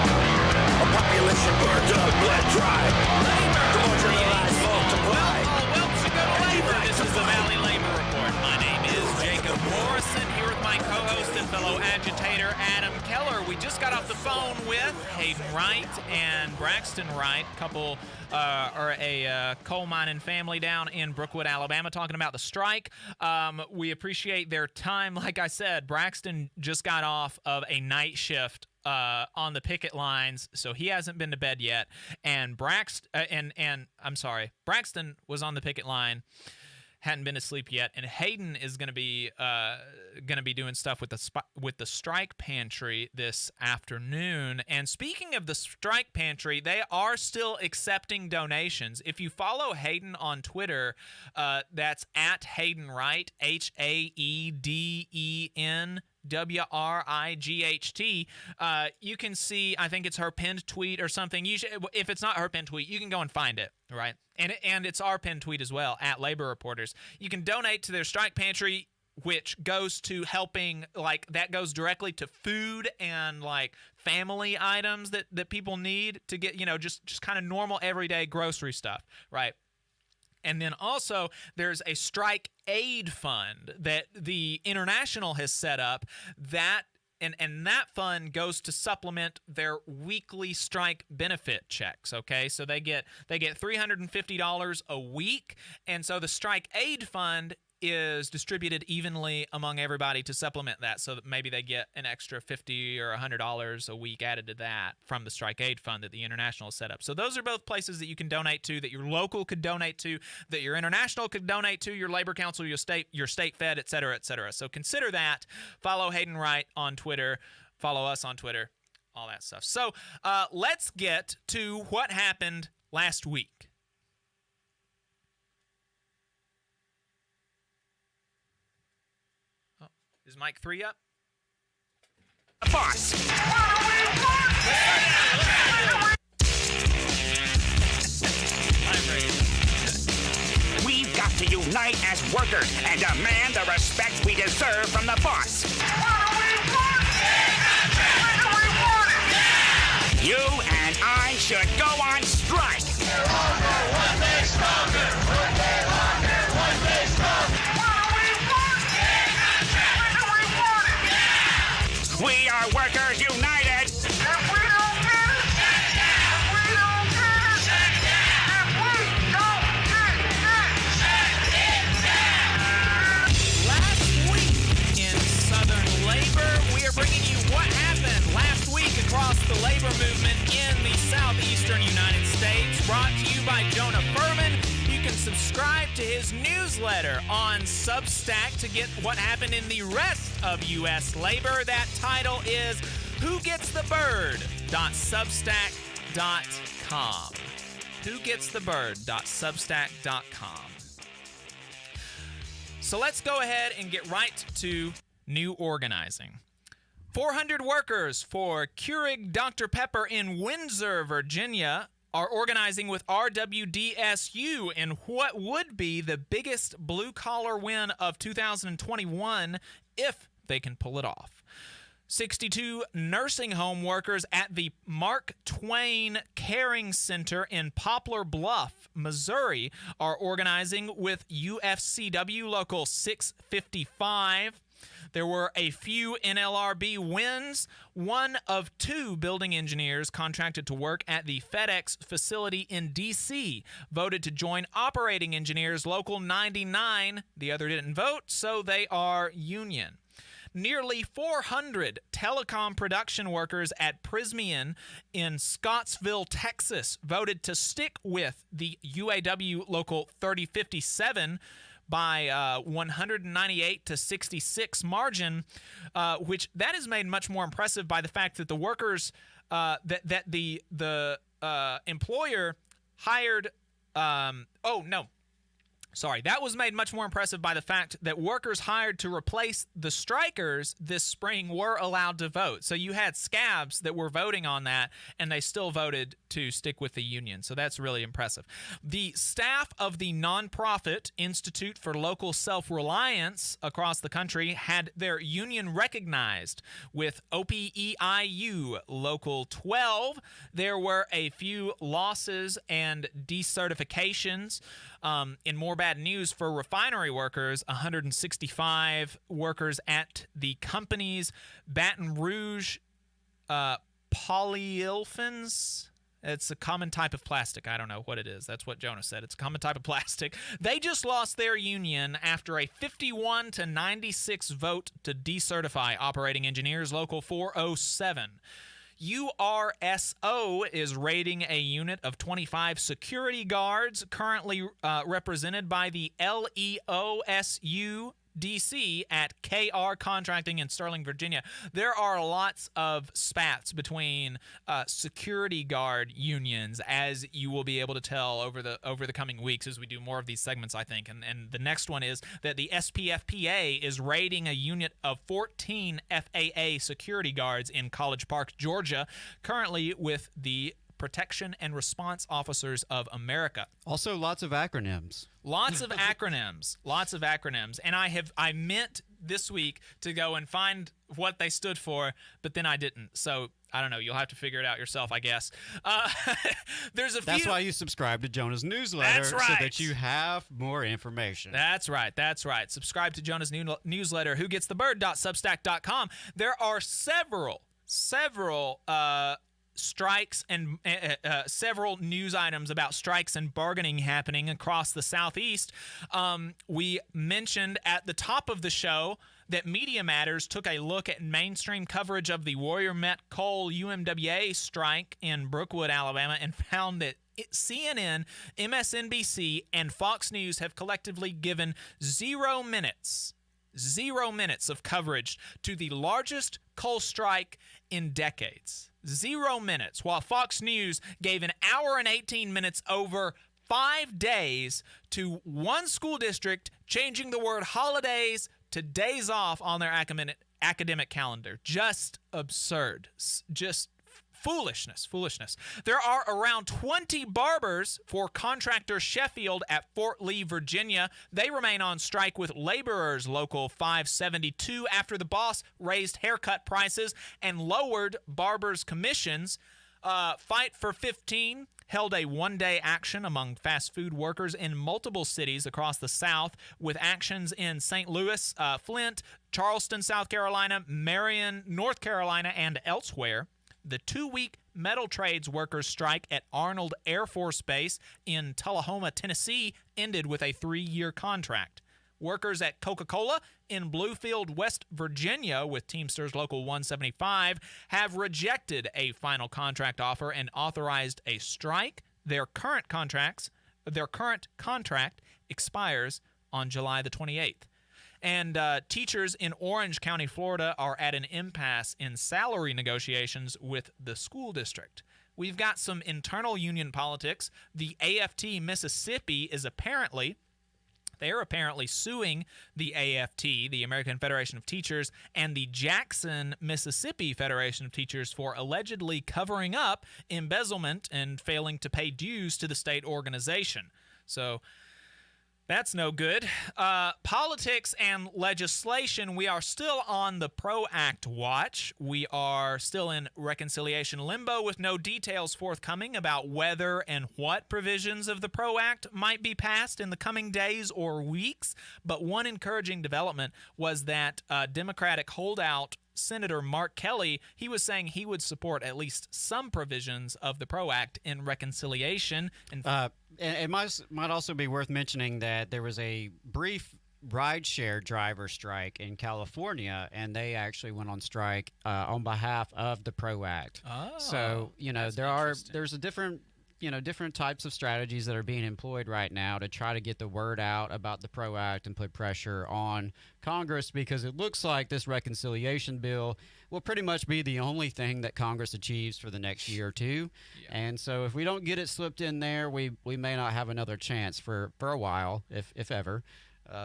A population burned up, blood dry. The marginalized multiply. This is the Valley Labor Report. My name is Jacob Morrison, here with my co-host and fellow agitator, Adam Keller. We just got off the phone with Haeden Wright and Braxton Wright, couple, or a coal mining family down in Brookwood, Alabama, talking about the strike. We appreciate their time. Like I said, Braxton just got off of a night shift on the picket lines, so he hasn't been to bed yet. And Braxton was on the picket line, hadn't been asleep yet. And Haeden is going to be doing stuff with the strike pantry this afternoon. And speaking of the strike pantry, they are still accepting donations. If you follow Haeden on Twitter, that's at Haeden Wright, HAEDEN WRIGHT. You can see, I think it's her pinned tweet or something. If it's not her pinned tweet, you can go and find it, right? And it's our pinned tweet as well, at Labor Reporters. You can donate to their strike pantry, which goes to helping, that goes directly to food and family items that people need to get, just kind of normal everyday grocery stuff, right? And then also there's a strike aid fund that the International has set up that that fund goes to supplement their weekly strike benefit checks, okay? So they get $350 a week, and so the strike aid fund is distributed evenly among everybody to supplement that, so that maybe they get an extra $50 or $100 a week added to that from the strike aid fund that the International has set up. So those are both places that you can donate to, that your local could donate to, that your International could donate to, your Labor Council, your state fed, et cetera, et cetera. So consider that. Follow Haeden Wright on Twitter. Follow us on Twitter. All that stuff. So let's get to what happened last week. Is mic 3 up? Boss. We've got to unite as workers and demand the respect we deserve from the boss. You and I should go on strike. One day stronger, one day longer, one day stronger. We are workers united. If we don't get it, shut it down. If we don't get it, shut it down. If we don't get it, shut it down. Last week in Southern Labor, we are bringing you what happened last week across the labor movement in the southeastern United States. Brought to you by Jonah Furman. You can Subscribe to his newsletter on Substack to get what happened in the rest of U.S. labor. That title is WhoGetsTheBird.substack.com. WhoGetsTheBird.substack.com. So let's go ahead and get right to new organizing. 400 workers for Keurig Dr. Pepper in Windsor, Virginia, are organizing with RWDSU in what would be the biggest blue-collar win of 2021 if they can pull it off. 62 nursing home workers at the Mark Twain Caring Center in Poplar Bluff, Missouri, are organizing with UFCW Local 655. There were a few NLRB wins. One of two building engineers contracted to work at the FedEx facility in D.C. voted to join Operating Engineers Local 99. The other didn't vote, so they are union. Nearly 400 telecom production workers at Prismian in Scottsville, Texas, voted to stick with the UAW Local 3057 by 198 to 66 margin, which that is made much more impressive by the fact that the workers, that the employer hired. That was made much more impressive by the fact that workers hired to replace the strikers this spring were allowed to vote. So you had scabs that were voting on that, and they still voted to stick with the union. So that's really impressive. The staff of the nonprofit Institute for Local Self-Reliance across the country had their union recognized with OPEIU Local 12. There were a few losses and decertifications. In more bad news for refinery workers, 165 workers at the company's Baton Rouge polyolefins. It's a common type of plastic. I don't know what it is. That's what Jonah said. It's a common type of plastic. They just lost their union after a 51 to 96 vote to decertify Operating Engineers Local 407. URSO is rating a unit of 25 security guards currently represented by the LEOSU DC at KR Contracting in Sterling, Virginia. There are lots of spats between security guard unions, as you will be able to tell over the coming weeks as we do more of these segments, I think. And the next one is that the SPFPA is rating a unit of 14 FAA security guards in College Park, Georgia, currently with the Protection and Response Officers of America. Also, lots of acronyms. Lots of acronyms. Lots of acronyms. And I meant this week to go and find what they stood for, but then I didn't. So I don't know. You'll have to figure it out yourself, I guess. There's a few. That's why you subscribe to Jonah's newsletter, That's right. so that you have more information. That's right. That's right. Subscribe to Jonah's newsletter, WhoGetsTheBird.substack.com. There are several strikes and several news items about strikes and bargaining happening across the Southeast. We mentioned at the top of the show that Media Matters took a look at mainstream coverage of the Warrior Met Coal UMWA strike in Brookwood, Alabama, and found that CNN, MSNBC, and Fox News have collectively given 0 minutes of coverage to the largest coal strike in decades. 0 minutes, while Fox News gave an hour and 18 minutes over 5 days to one school district, changing the word holidays to days off on their academic calendar. Just absurd. Just foolishness. There are around 20 barbers for contractor Sheffield at Fort Lee, Virginia. They remain on strike with laborers Local 572 after the boss raised haircut prices and lowered barbers' commissions. Fight for 15 held a one-day action among fast food workers in multiple cities across the South, with actions in St. Louis, Flint, Charleston, South Carolina, Marion, North Carolina, and elsewhere. The 2-week metal trades workers strike at Arnold Air Force Base in Tullahoma, Tennessee, ended with a 3-year contract. Workers at Coca-Cola in Bluefield, West Virginia, with Teamsters Local 175, have rejected a final contract offer and authorized a strike. Their current contracts their current contract expires on July the 28th. And teachers in Orange County, Florida, are at an impasse in salary negotiations with the school district. We've got some internal union politics. The AFT Mississippi is apparently suing the AFT, the American Federation of Teachers, and the Jackson, Mississippi Federation of Teachers for allegedly covering up embezzlement and failing to pay dues to the state organization. So that's no good. Politics and legislation, we are still on the PRO Act watch. We are still in reconciliation limbo with no details forthcoming about whether and what provisions of the PRO Act might be passed in the coming days or weeks. But one encouraging development was that Democratic holdout Senator Mark Kelly, he was saying he would support at least some provisions of the PRO Act in reconciliation. And it might also be worth mentioning that there was a brief rideshare driver strike in California, and they actually went on strike on behalf of the PRO Act. Oh, so there's a different types of strategies that are being employed right now to try to get the word out about the PRO Act and put pressure on Congress, because it looks like this reconciliation bill will pretty much be the only thing that Congress achieves for the next year or two. Yeah. And so if we don't get it slipped in there, we may not have another chance for a while, if ever.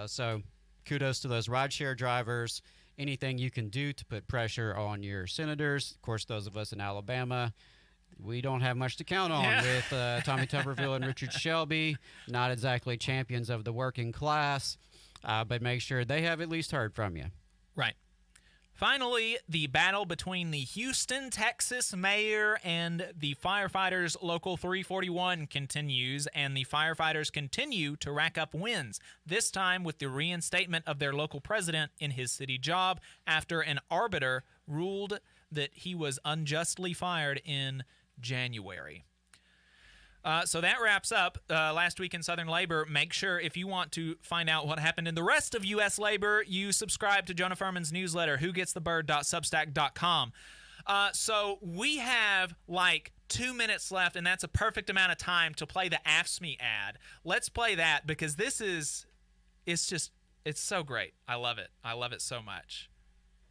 So kudos to those rideshare drivers. Anything you can do to put pressure on your senators. Of course, those of us in Alabama, we don't have much to count on with Tommy Tuberville and Richard Shelby, not exactly champions of the working class, but make sure they have at least heard from you. Right. Finally, the battle between the Houston, Texas mayor and the firefighters Local 341 continues, and the firefighters continue to rack up wins, this time with the reinstatement of their local president in his city job after an arbiter ruled that he was unjustly fired in January. So that wraps up last week in Southern Labor. Make sure, if you want to find out what happened in the rest of U.S. labor, you subscribe to Jonah Furman's newsletter, whogetsthebird.substack.com. So we have like 2 minutes left, and that's a perfect amount of time to play the AFSCME ad. Let's play that, because it's so great. I love it. I love it so much.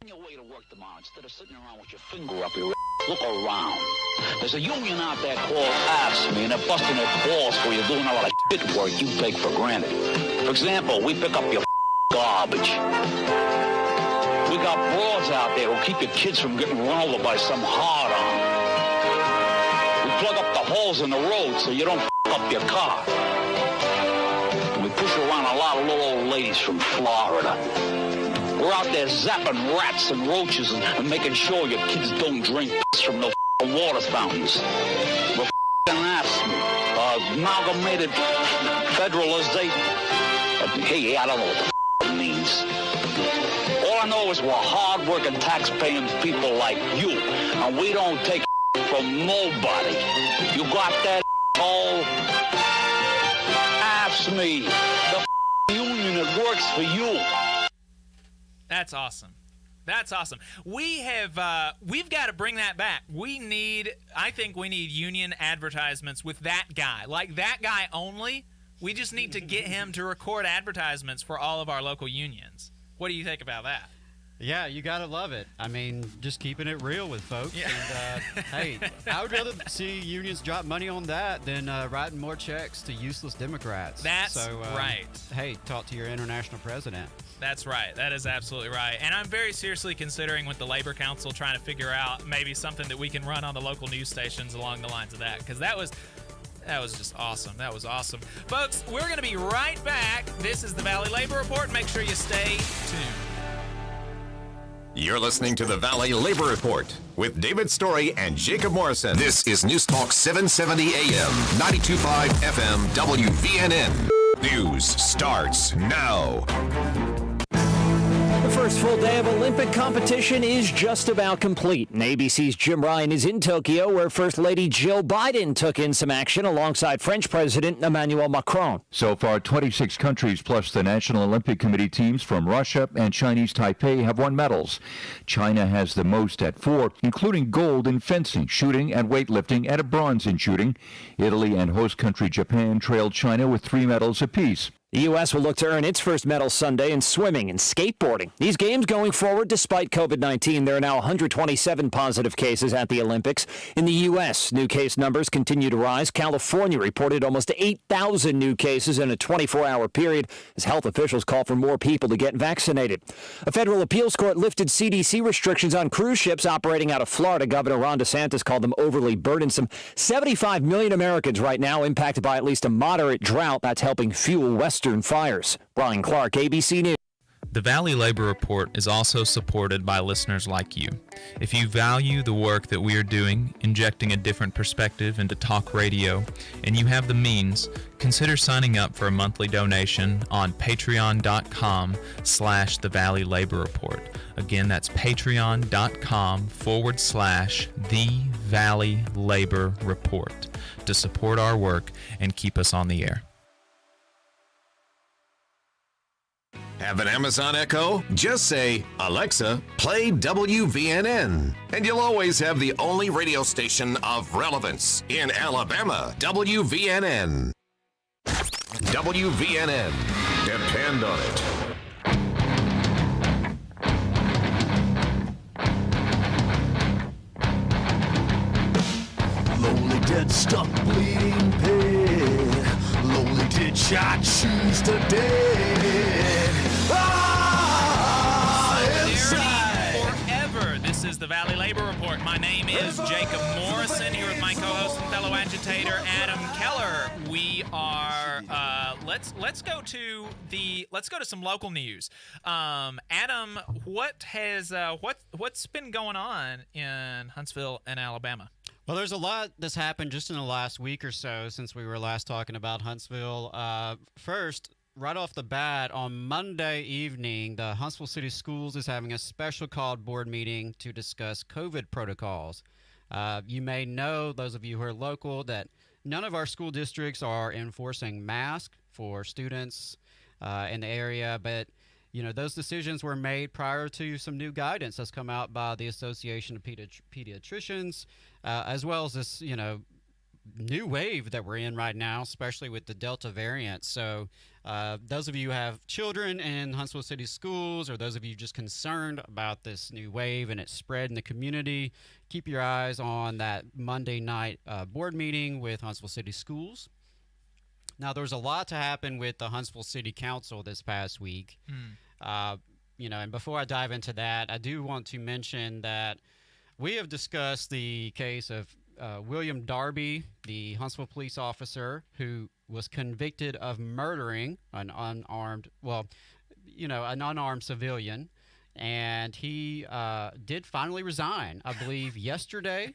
Your way to work tomorrow, instead of sitting around with your finger up your look around. There's a union out there called AFSCME, and they're busting their balls for you doing a lot of shit work you take for granted. For example, we pick up your garbage. We got broads out there who'll keep your kids from getting run over by some hard-on. We plug up the holes in the road so you don't up your car. And we push around a lot of little old ladies from Florida. We're out there zapping rats and roaches and making sure your kids don't drink piss from the water fountains. We're AFSCME, Amalgamated Federalization. Hey, I don't know what the means. All I know is we're hard-working, tax-paying people like you, and we don't take from nobody. You got that, old AFSCME, the union that works for you. That's awesome. That's awesome. We've got to bring that back. I think we need union advertisements with that guy. Like that guy only. We just need to get him to record advertisements for all of our local unions. What do you think about that? Yeah, you got to love it. I mean, just keeping it real with folks. Yeah. And, hey, I would rather see unions drop money on that than writing more checks to useless Democrats. That's right. Hey, talk to your international president. That's right. That is absolutely right. And I'm very seriously considering with the Labor Council trying to figure out maybe something that we can run on the local news stations along the lines of that, because that was just awesome. That was awesome. Folks, we're going to be right back. This is the Valley Labor Report. Make sure you stay tuned. You're listening to the Valley Labor Report with David Story and Jacob Morrison. This is News Talk 770 AM, 92.5 FM, WVNN. News starts now. First full day of Olympic competition is just about complete. And ABC's Jim Ryan is in Tokyo, where First Lady Jill Biden took in some action alongside French President Emmanuel Macron. So far, 26 countries plus the National Olympic Committee teams from Russia and Chinese Taipei have won medals. China has the most at 4, including gold in fencing, shooting, and weightlifting, and a bronze in shooting. Italy and host country Japan trailed China with 3 medals apiece. The U.S. will look to earn its first medal Sunday in swimming and skateboarding. These games going forward despite COVID-19. There are now 127 positive cases at the Olympics. In the U.S., new case numbers continue to rise. California reported almost 8,000 new cases in a 24-hour period as health officials call for more people to get vaccinated. A federal appeals court lifted CDC restrictions on cruise ships operating out of Florida. Governor Ron DeSantis called them overly burdensome. 75 million Americans right now impacted by at least a moderate drought. That's helping fuel Western fires. Brian Clark, ABC News. The Valley Labor Report is also supported by listeners like you. If you value the work that we are doing, injecting a different perspective into talk radio, and you have the means, consider signing up for a monthly donation on patreon.com/The Valley Labor Report. Again, that's patreon.com/The Valley Labor Report to support our work and keep us on the air. Have an Amazon Echo? Just say, Alexa, play WVNN. And you'll always have the only radio station of relevance in Alabama, WVNN. WVNN. Depend on it. Lonely dead, stuck, bleeding pig. Lonely did I choose today. Forever. This is the Valley Labor Report. My name is Jacob Morrison, here with my co-host and fellow agitator Adam Keller. We are let's go to some local news. Adam, what's been going on in Huntsville and Alabama? Well, there's a lot that's happened just in the last week or so since we were last talking about Huntsville. First, right off the bat, on Monday evening, the Huntsville City Schools is having a special called board meeting to discuss COVID protocols. You may know, those of you who are local, that none of our school districts are enforcing masks for students in the area, but those decisions were made prior to some new guidance that's come out by the Association of Pediatricians, as well as this, new wave that we're in right now, especially with the Delta variant. So those of you who have children in Huntsville City Schools, or those of you just concerned about this new wave and its spread in the community, keep your eyes on that Monday night board meeting with Huntsville City Schools. Now, there was a lot to happen with the Huntsville City Council this past week. And before I dive into that, I do want to mention that we have discussed the case of William Darby, the Huntsville police officer who was convicted of murdering an unarmed civilian, and he did finally resign, I believe, yesterday.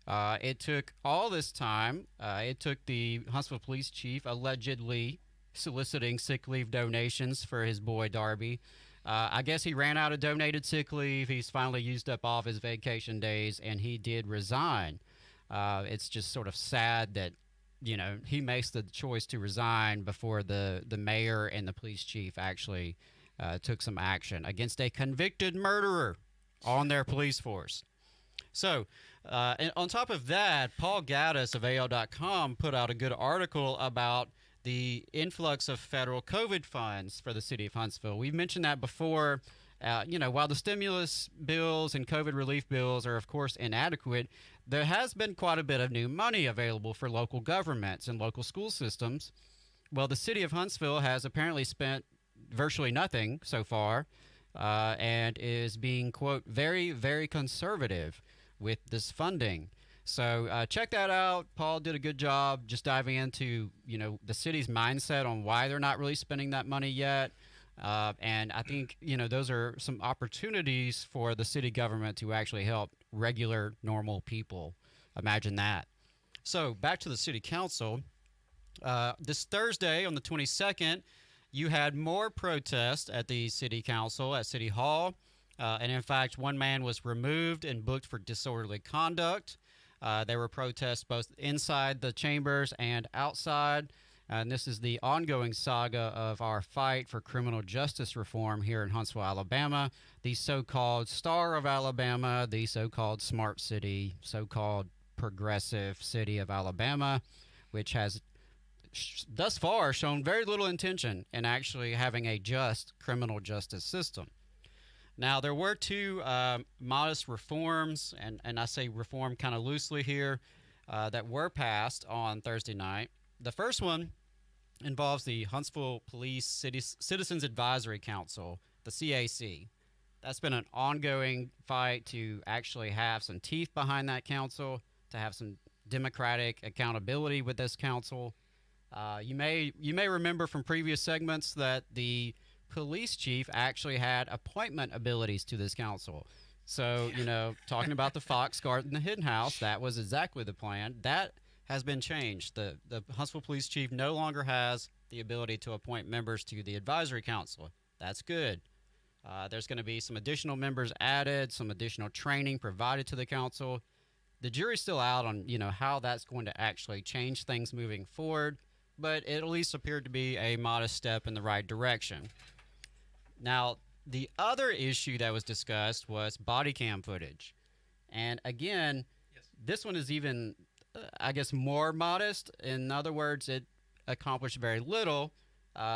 It took all this time. It took the Huntsville police chief allegedly soliciting sick leave donations for his boy Darby. I guess he ran out of donated sick leave. He's finally used up all of his vacation days, and he did resign. It's just sort of sad that, he makes the choice to resign before the mayor and the police chief actually took some action against a convicted murderer on their police force. So, and on top of that, Paul Gaddis of AL.com put out a good article about the influx of federal COVID funds for the city of Huntsville. We've mentioned that before. While the stimulus bills and COVID relief bills are, of course, inadequate, there has been quite a bit of new money available for local governments and local school systems. Well, the city of Huntsville has apparently spent virtually nothing so far and is being, quote, very, very conservative with this funding. So check that out. Paul did a good job just diving into, the city's mindset on why they're not really spending that money yet. And I think, those are some opportunities for the city government to actually help regular, normal people. Imagine that. So back to the city council. This Thursday on the 22nd, you had more protests at the city council at City Hall. And in fact, one man was removed and booked for disorderly conduct. There were protests both inside the chambers and outside. And this is the ongoing saga of our fight for criminal justice reform here in Huntsville, Alabama. The so-called Star of Alabama, the so-called Smart City, so-called progressive city of Alabama, which has thus far shown very little intention in actually having a just criminal justice system. Now, there were two modest reforms, and I say reform kind of loosely here, that were passed on Thursday night. The first one involves the Huntsville Police Citizens Advisory Council, the CAC. That's been an ongoing fight to actually have some teeth behind that council, to have some democratic accountability with this council. You may remember from previous segments that the police chief actually had appointment abilities to this council. So, talking about the Fox Garden, the Hidden House, that was exactly the plan. That has been changed. The Huntsville police chief no longer has the ability to appoint members to the advisory council. That's good. There's going to be some additional members added, some additional training provided to the council. The jury's still out on, how that's going to actually change things moving forward, but it at least appeared to be a modest step in the right direction. Now, the other issue that was discussed was body cam footage. And again, this one is even, I guess, more modest. In other words, it accomplished very little.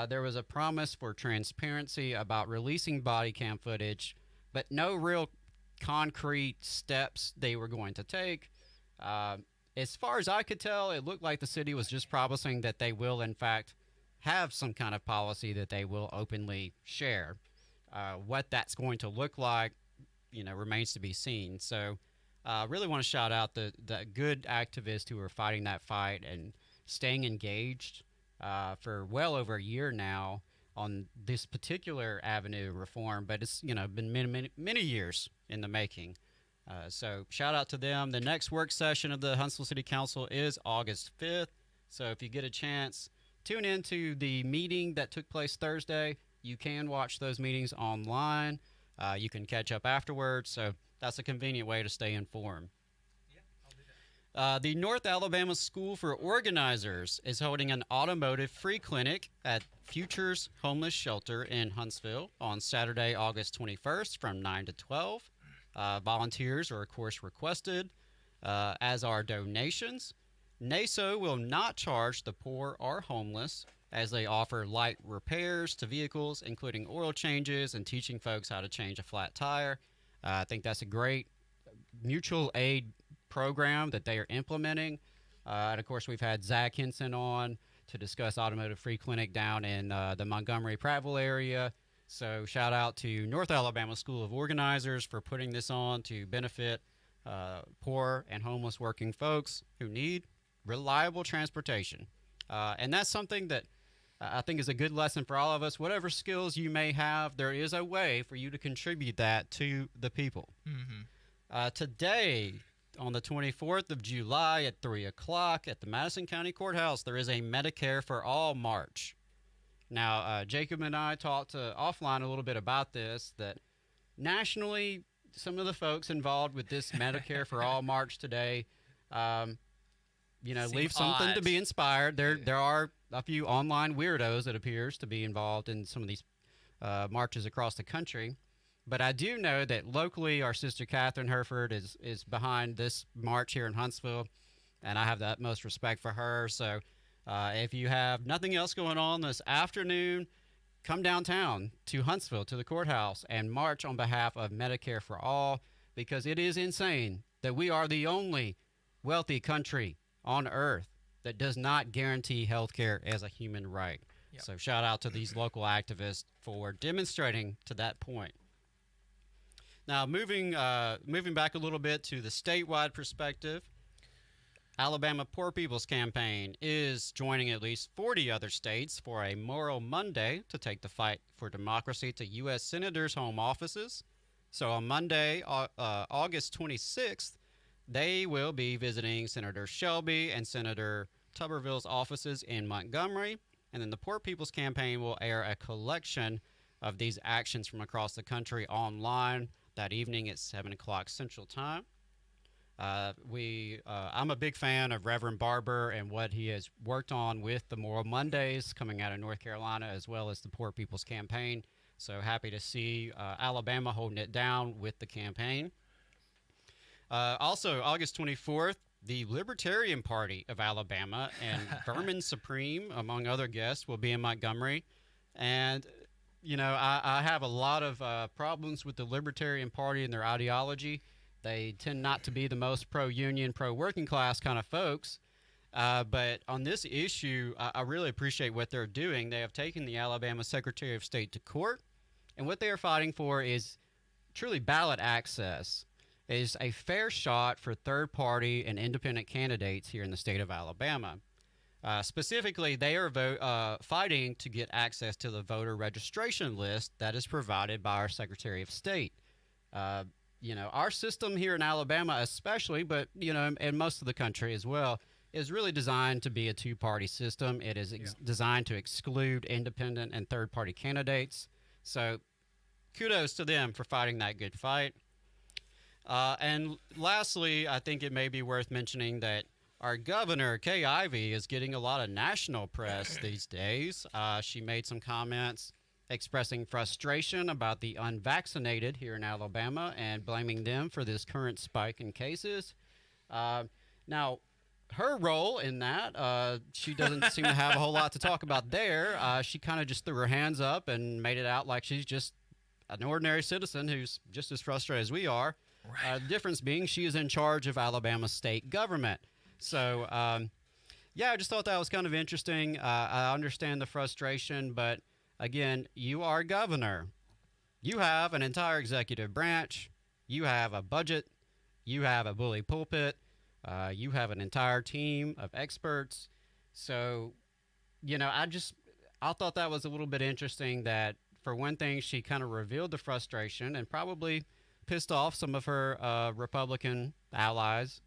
There was a promise for transparency about releasing body cam footage, but no real concrete steps they were going to take. As far as I could tell, it looked like the city was just promising that they will, in fact, have some kind of policy that they will openly share. What that's going to look like, remains to be seen. So I really want to shout out the good activists who are fighting that fight and staying engaged for well over a year now on this particular avenue of reform, but it's been many years in the making. So shout out to them. The next work session of the Huntsville City Council is August 5th. So if you get a chance, tune into the meeting that took place Thursday. You can watch those meetings online. You can catch up afterwards. So that's a convenient way to stay informed. The North Alabama School for Organizers is holding an automotive free clinic at Futures Homeless Shelter in Huntsville on Saturday, August 21st from 9 to 12. Volunteers are, of course, requested, as are donations. NASO will not charge the poor or homeless, as they offer light repairs to vehicles, including oil changes and teaching folks how to change a flat tire. I think that's a great mutual aid program that they are implementing. And of course, we've had Zach Henson on to discuss Automotive Free Clinic down in the Montgomery-Prattville area. So shout out to North Alabama School of Organizers for putting this on to benefit poor and homeless working folks who need reliable transportation. And that's something that I think is a good lesson for all of us. Whatever skills you may have, there is a way for you to contribute that to the people. Mm-hmm. Today, on the 24th of July at 3 o'clock at the Madison County Courthouse, there is a Medicare for All March. Now, Jacob and I talked offline a little bit about this, that nationally, some of the folks involved with this Medicare for All March today, leave something odd to be inspired. There are a few online weirdos that appears to be involved in some of these marches across the country. But I do know that locally, our sister Catherine Herford is behind this march here in Huntsville, and I have the utmost respect for her. So if you have nothing else going on this afternoon, come downtown to Huntsville, to the courthouse, and march on behalf of Medicare for All, because it is insane that we are the only wealthy country on earth that does not guarantee health care as a human right. Yep. So shout out to these local activists for demonstrating to that point. Now, moving back a little bit to the statewide perspective, Alabama Poor People's Campaign is joining at least 40 other states for a Moral Monday to take the fight for democracy to U.S. Senators' home offices. So on Monday, August 26th, they will be visiting Senator Shelby and Senator Tuberville's offices in Montgomery. And then the Poor People's Campaign will air a collection of these actions from across the country online that evening at 7 o'clock Central Time. I'm a big fan of Reverend Barber and what he has worked on with the Moral Mondays coming out of North Carolina, as well as the Poor People's Campaign. So happy to see Alabama holding it down with the campaign. Also, August 24th, the Libertarian Party of Alabama and Vermin Supreme, among other guests, will be in Montgomery. And, you know, I have a lot of problems with the Libertarian Party and their ideology. They tend not to be the most pro-union, pro-working class kind of folks. But on this issue, I really appreciate what they're doing. They have taken the Alabama Secretary of State to court. And what they are fighting for is truly ballot access, is a fair shot for third-party and independent candidates here in the state of Alabama. Specifically, they are fighting to get access to the voter registration list that is provided by our Secretary of State. You know, our system here in Alabama especially, but, you know, and most of the country as well, is really designed to be a two-party system. It is designed to exclude independent and third-party candidates. So kudos to them for fighting that good fight. And lastly, I think it may be worth mentioning that our governor, Kay Ivey, is getting a lot of national press these days. She made some comments expressing frustration about the unvaccinated here in Alabama and blaming them for this current spike in cases. Now, her role in that, she doesn't seem to have a whole lot to talk about there. She kind of just threw her hands up and made it out like she's just an ordinary citizen who's just as frustrated as we are. Right. The difference being she is in charge of Alabama state government. So, yeah, I just thought that was kind of interesting. I understand the frustration, but again, you are governor. You have an entire executive branch. You have a budget. You have a bully pulpit. You have an entire team of experts. So, you know, I thought that was a little bit interesting that, for one thing, she kind of revealed the frustration and probably pissed off some of her Republican allies,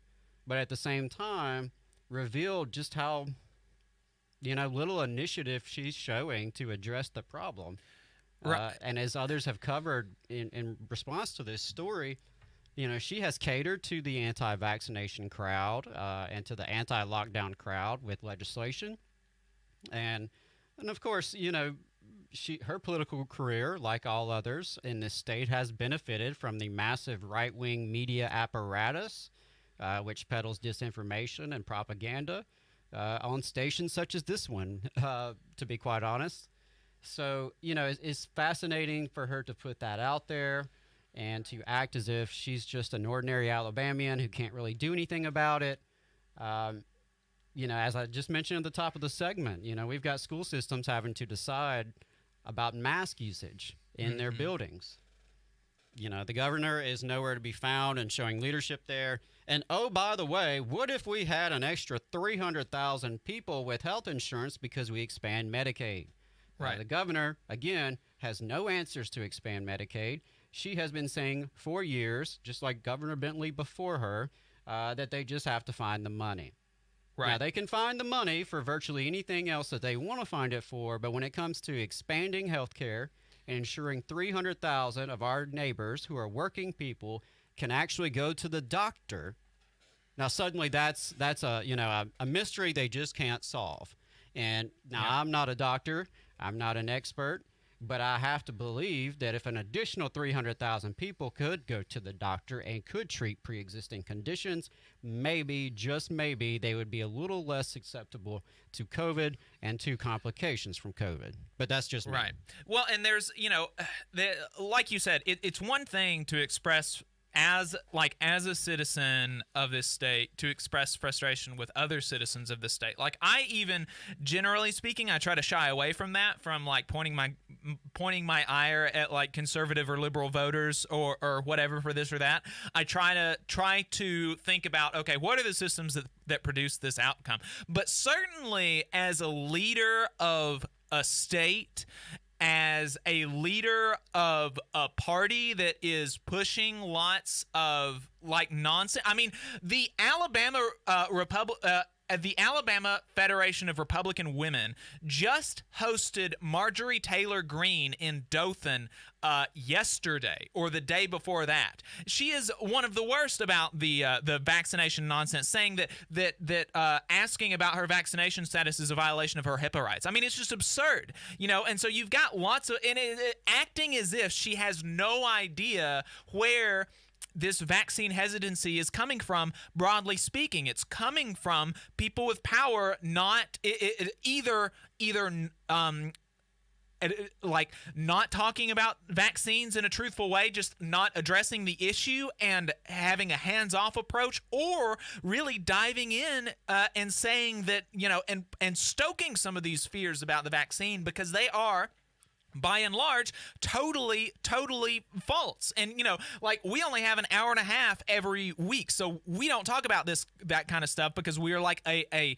but at the same time revealed just how, you know, little initiative she's showing to address the problem. Right. And as others have covered in response to this story, you know, she has catered to the anti-vaccination crowd and to the anti-lockdown crowd with legislation. And of course, you know, her political career, like all others in this state, has benefited from the massive right-wing media apparatus, which peddles disinformation and propaganda on stations such as this one, to be quite honest. So, you know, it's fascinating for her to put that out there and to act as if she's just an ordinary Alabamian who can't really do anything about it. You know, as I just mentioned at the top of the segment, you know, we've got school systems having to decide about mask usage in their buildings. You know, the governor is nowhere to be found and showing leadership there. And, oh, by the way, what if we had an extra 300,000 people with health insurance because we expand Medicaid? Right. The governor, again, has no answers to expand Medicaid. She has been saying for years, just like Governor Bentley before her, that they just have to find the money. Right. Now, they can find the money for virtually anything else that they want to find it for, but when it comes to expanding health care and ensuring 300,000 of our neighbors who are working people can actually go to the doctor, now suddenly that's a mystery they just can't solve. And now I'm not a doctor, I'm not an expert, but I have to believe that if an additional 300,000 people could go to the doctor and could treat pre-existing conditions, maybe, just maybe, they would be a little less susceptible to COVID and to complications from COVID. But that's just me. Right. Well, and there's, you know, like you said, it's one thing to express as a citizen of this state, to express frustration with other citizens of the state. Like, I even, generally speaking, I try to shy away from that, from like pointing my ire at like conservative or liberal voters or whatever for this or that. I try to think about, okay, what are the systems that produce this outcome? But certainly as a leader of a state, as a leader of a party that is pushing lots of like nonsense. I mean, the Alabama the Alabama Federation of Republican Women just hosted Marjorie Taylor Greene in Dothan yesterday or the day before that. She is one of the worst about the vaccination nonsense, saying that asking about her vaccination status is a violation of her HIPAA rights. I mean, it's just absurd, and so you've got lots of acting as if she has no idea where this vaccine hesitancy is coming from. Broadly speaking, it's coming from people with power, not either like not talking about vaccines in a truthful way, just not addressing the issue and having a hands-off approach, or really diving in and saying that, and stoking some of these fears about the vaccine, because they are, by and large, totally false. And, we only have an hour and a half every week, so we don't talk about that kind of stuff, because we are like a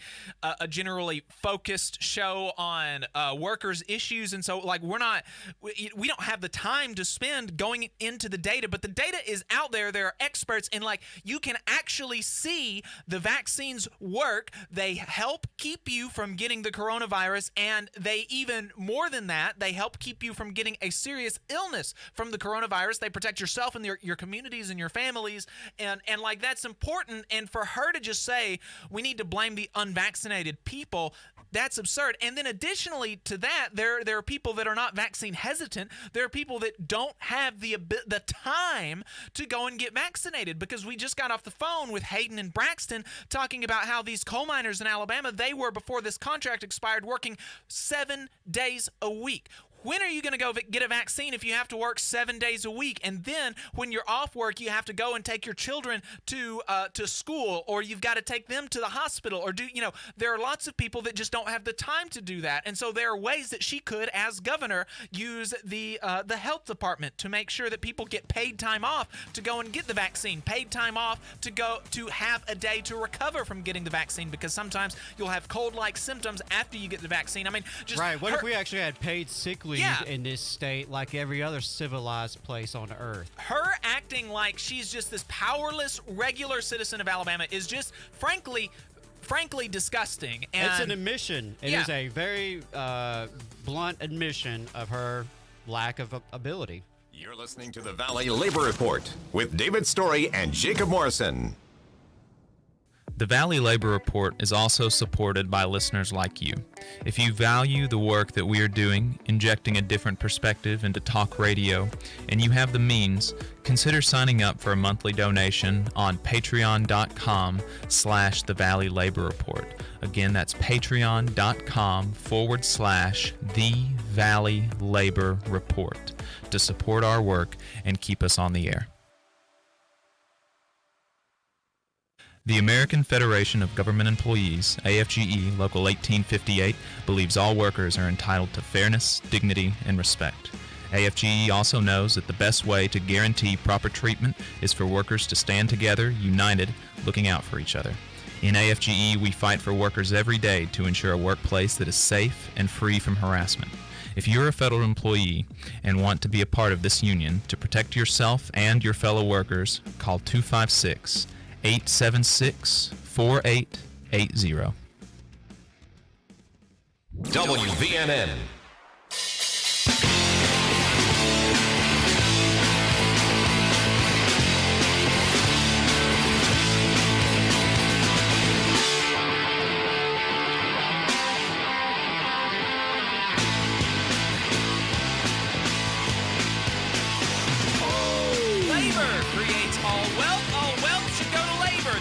generally focused show on workers' issues. And so, we don't have the time to spend going into the data, but the data is out there. There are experts, and you can actually see the vaccines work. They help keep you from getting the coronavirus, and they, even more than that, they help keep you from getting a serious illness from the coronavirus. They protect yourself and your communities and your families, and that's important. And for her to just say we need to blame the unvaccinated people, that's absurd. And then additionally to that, there are people that are not vaccine hesitant. There are people that don't have the time to go and get vaccinated, because we just got off the phone with Haeden and Braxton talking about how these coal miners in Alabama, they were, before this contract expired, working 7 days a week. When are you going to go get a vaccine if you have to work 7 days a week? And then when you're off work, you have to go and take your children to school, or you've got to take them to the hospital, or there are lots of people that just don't have the time to do that. And so there are ways that she could, as governor, use the health department to make sure that people get paid time off to go and get the vaccine, paid time off to go to have a day to recover from getting the vaccine, because sometimes you'll have cold-like symptoms after you get the vaccine. I mean, just right. What if we actually had paid sick leave in this state like every other civilized place on earth? Her acting like she's just this powerless, regular citizen of Alabama is just, frankly disgusting. And it's an admission. It is a very blunt admission of her lack of ability. You're listening to the Valley Labor Report with David Story and Jacob Morrison. The Valley Labor Report is also supported by listeners like you. If you value the work that we are doing, injecting a different perspective into talk radio, and you have the means, consider signing up for a monthly donation on patreon.com/The Valley Labor Report. Again, that's patreon.com/The Valley Labor Report to support our work and keep us on the air. The American Federation of Government Employees, AFGE Local 1858, believes all workers are entitled to fairness, dignity, and respect. AFGE also knows that the best way to guarantee proper treatment is for workers to stand together, united, looking out for each other. In AFGE, we fight for workers every day to ensure a workplace that is safe and free from harassment. If you're a federal employee and want to be a part of this union, to protect yourself and your fellow workers, call 256-876-4880. WVNN.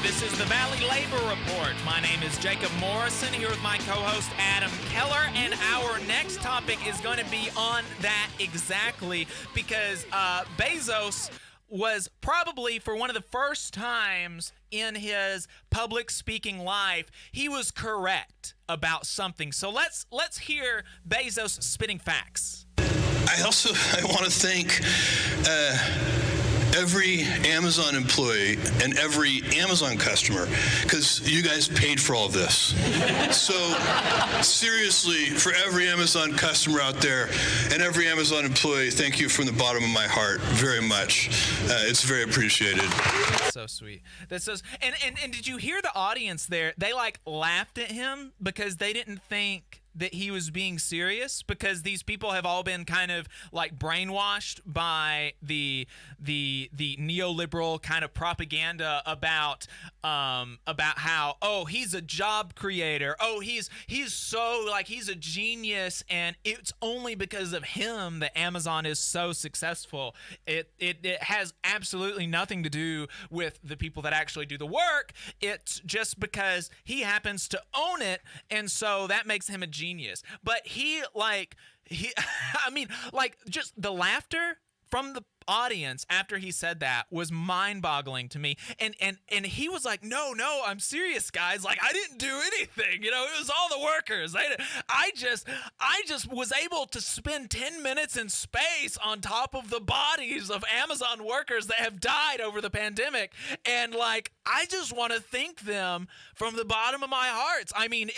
This is the Valley Labor Report. My name is Jacob Morrison, here with my co-host Adam Keller, and our next topic is going to be on that exactly, because Bezos was probably, for one of the first times in his public speaking life, he was correct about something. So let's hear Bezos spitting facts. I want to thank every Amazon employee and every Amazon customer, because you guys paid for all of this. So seriously, for every Amazon customer out there and every Amazon employee, thank you from the bottom of my heart very much. It's very appreciated. That's so sweet. That's so. And did you hear the audience there? They like laughed at him because they didn't think that he was being serious, because these people have all been kind of like brainwashed by the neoliberal kind of propaganda about how he's a job creator, he's so like he's a genius, and it's only because of him that Amazon is so successful. It has absolutely nothing to do with the people that actually do the work. It's just because he happens to own it, and so that makes him a genius. But just the laughter from the audience after he said that was mind-boggling to me, and he was like, no, I'm serious, guys, like I didn't do anything, it was all the workers. I just was able to spend 10 minutes in space on top of the bodies of Amazon workers that have died over the pandemic, and like I just want to thank them from the bottom of my heart. I mean,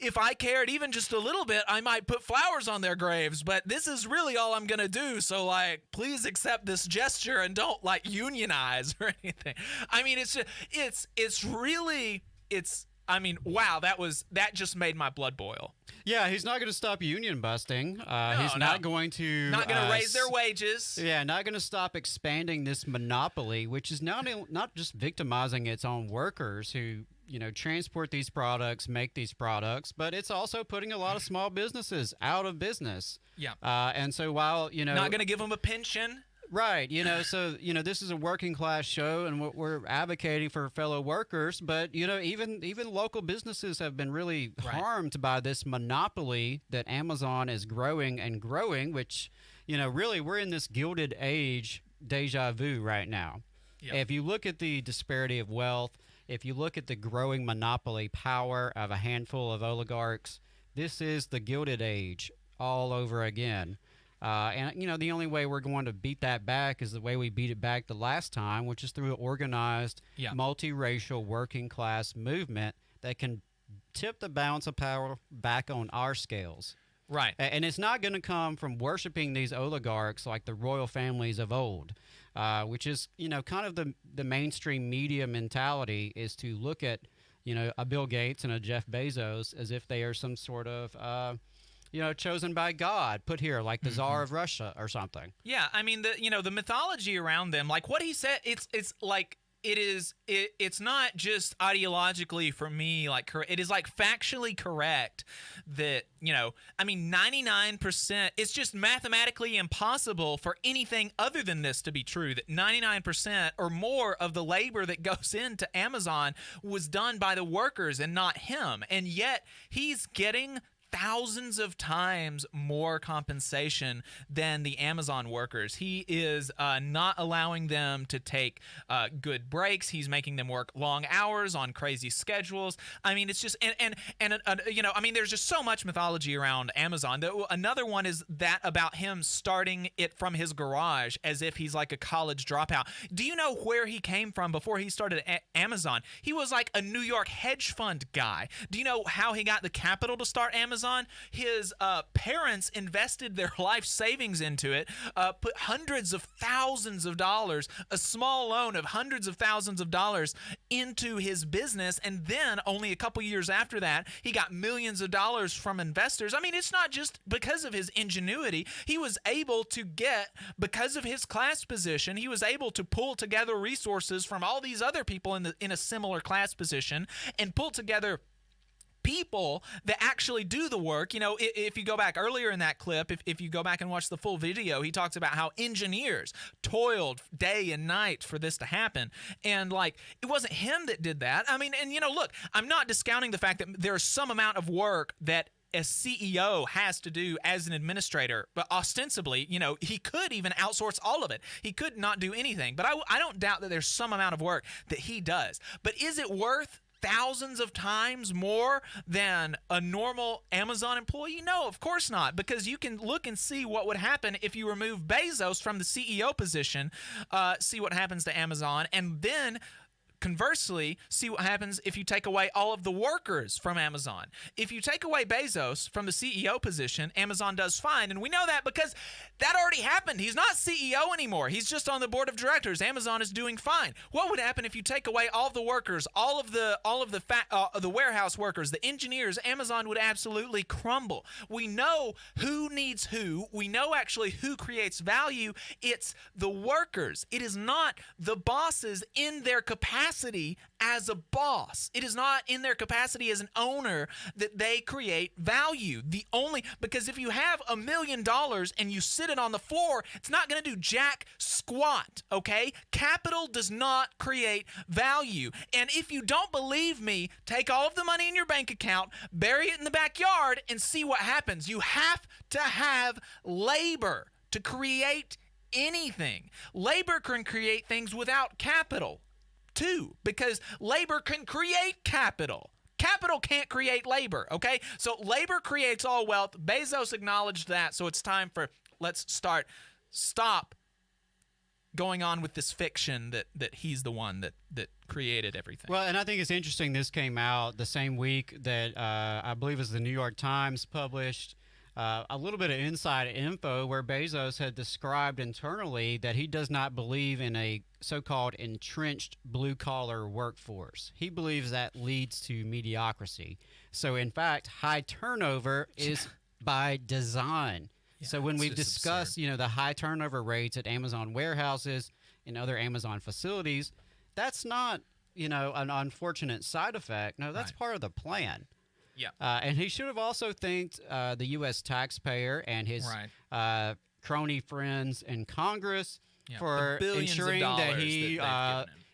if I cared even just a little bit, I might put flowers on their graves, but this is really all I'm gonna do, so like please accept this gesture and don't like unionize or anything. I mean, wow, that just made my blood boil. Yeah, he's not going to stop union busting. He's not going to raise their wages. Yeah, not going to stop expanding this monopoly, which is not just victimizing its own workers who transport these products, make these products, but it's also putting a lot of small businesses out of business. Yeah. And so while not going to give them a pension. Right, so this is a working class show, and we're advocating for fellow workers, but even local businesses have been really harmed by this monopoly that Amazon is growing and growing, which really we're in this Gilded Age deja vu right now. Yep. If you look at the disparity of wealth, if you look at the growing monopoly power of a handful of oligarchs, this is the Gilded Age all over again. And the only way we're going to beat that back is the way we beat it back the last time, which is through an organized, multiracial, working class movement that can tip the balance of power back on our scales. Right. And it's not going to come from worshiping these oligarchs like the royal families of old, which is, kind of the mainstream media mentality is to look at, a Bill Gates and a Jeff Bezos as if they are some sort of chosen by God, put here like the Tsar of Russia or something. Yeah, I mean the mythology around them, like what he said, it's like it's not just ideologically for me like it is like factually correct that 99%, it's just mathematically impossible for anything other than this to be true, that 99% or more of the labor that goes into Amazon was done by the workers and not him, and yet he's getting thousands of times more compensation than the Amazon workers. He is not allowing them to take good breaks. He's making them work long hours on crazy schedules. I mean, it's just there's just so much mythology around Amazon. Another one is that about him starting it from his garage as if he's like a college dropout. Do you know where he came from before he started Amazon? He was like a New York hedge fund guy. Do you know how he got the capital to start Amazon? His parents invested their life savings into it, put hundreds of thousands of dollars, a small loan of hundreds of thousands of dollars into his business, and then only a couple years after that, he got millions of dollars from investors. I mean, it's not just because of his ingenuity. He was able to get, because of his class position, he was able to pull together resources from all these other people in a similar class position and pull together people that actually do the work. If you go back earlier in that clip, if you go back and watch the full video, he talks about how engineers toiled day and night for this to happen. And like, it wasn't him that did that. I mean, and look, I'm not discounting the fact that there's some amount of work that a CEO has to do as an administrator, but ostensibly, he could even outsource all of it. He could not do anything, but I don't doubt that there's some amount of work that he does. But is it worth thousands of times more than a normal Amazon employee? No, of course not, because you can look and see what would happen if you remove Bezos from the CEO position, see what happens to Amazon, and then conversely, see what happens if you take away all of the workers from Amazon. If you take away Bezos from the CEO position, Amazon does fine, and we know that because that already happened. He's not CEO anymore. He's just on the board of directors. Amazon is doing fine. What would happen if you take away all of the workers, all of the warehouse workers, the engineers? Amazon would absolutely crumble. We know who needs who. We know actually who creates value. It's the workers. It is not the bosses in their capacity as a boss. It is not in their capacity as an owner that they create value. Because if you have $1 million and you sit it on the floor, it's not going to do jack squat, okay? Capital does not create value. And if you don't believe me, take all of the money in your bank account, bury it in the backyard, and see what happens. You have to have labor to create anything. Labor can create things without capital too, because labor can create capital. Capital can't create labor, okay? So labor creates all wealth. Bezos acknowledged that, so it's time for stop going on with this fiction that he's the one that created everything. Well, and I think it's interesting this came out the same week that I believe it was the New York Times published a little bit of inside info where Bezos had described internally that he does not believe in a so-called entrenched blue-collar workforce. He believes that leads to mediocrity. So, in fact, high turnover is by design. Yeah, so when we've discussed, the high turnover rates at Amazon warehouses and other Amazon facilities, that's not, an unfortunate side effect. No, that's part of the plan. Yeah. And he should have also thanked the U.S. taxpayer and his crony friends in Congress for ensuring that he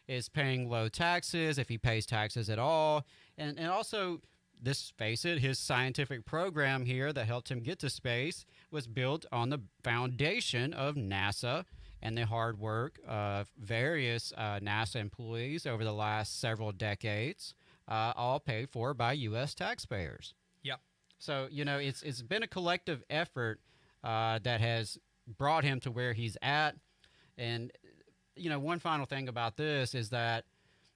is paying low taxes, if he pays taxes at all. And also, let's face it, his scientific program here that helped him get to space was built on the foundation of NASA and the hard work of various NASA employees over the last several decades. All paid for by U.S. taxpayers. Yep. So, it's been a collective effort that has brought him to where he's at. And, one final thing about this is that,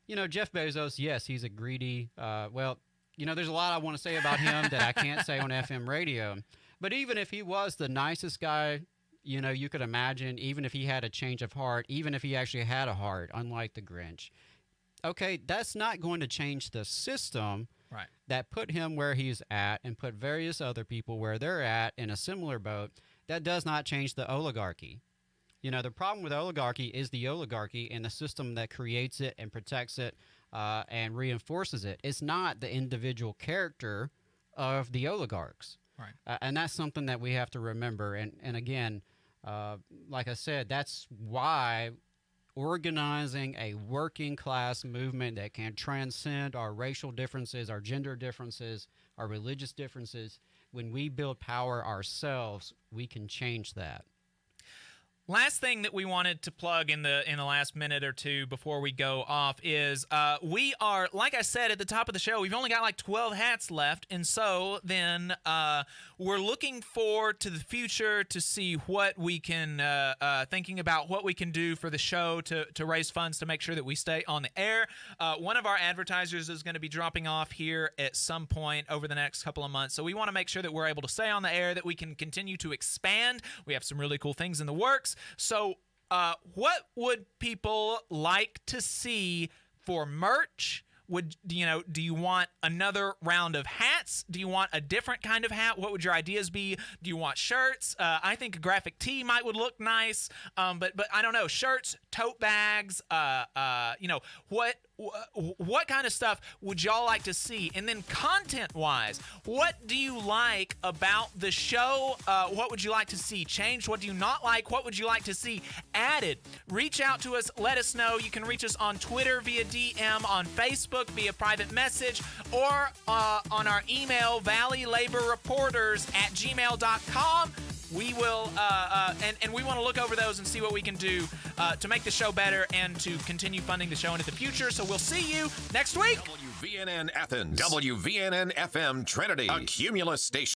Jeff Bezos, yes, he's a greedy, there's a lot I want to say about him that I can't say on FM radio. But even if he was the nicest guy, you could imagine, even if he had a change of heart, even if he actually had a heart, unlike the Grinch, okay, that's not going to change the system that put him where he's at and put various other people where they're at in a similar boat. That does not change the oligarchy. The problem with oligarchy is the oligarchy and the system that creates it and protects it and reinforces it. It's not the individual character of the oligarchs. Right. And that's something that we have to remember. And again, like I said, that's why organizing a working class movement that can transcend our racial differences, our gender differences, our religious differences, when we build power ourselves, we can change that. Last thing that we wanted to plug in the last minute or two before we go off is we are, like I said at the top of the show, we've only got like 12 hats left, and so then we're looking forward to the future to see what we can, thinking about what we can do for the show to raise funds to make sure that we stay on the air. One of our advertisers is going to be dropping off here at some point over the next couple of months, so we want to make sure that we're able to stay on the air, that we can continue to expand. We have some really cool things in the works. So what would people like to see for merch? Do you want another round of hats? Do you want a different kind of hat? What would your ideas be? Do you want shirts? I think a graphic tee would look nice. But I don't know, shirts, tote bags, what kind of stuff would y'all like to see? And then content-wise, what do you like about the show? What would you like to see changed? What do you not like? What would you like to see added? Reach out to us. Let us know. You can reach us on Twitter via DM, on Facebook via private message, or on our email, valleylaborreporters@gmail.com. we will, and we want to look over those and see what we can do to make the show better and to continue funding the show into the future. So we'll see you next week. WVNN Athens, WVNN FM Trinity, a Cumulus station.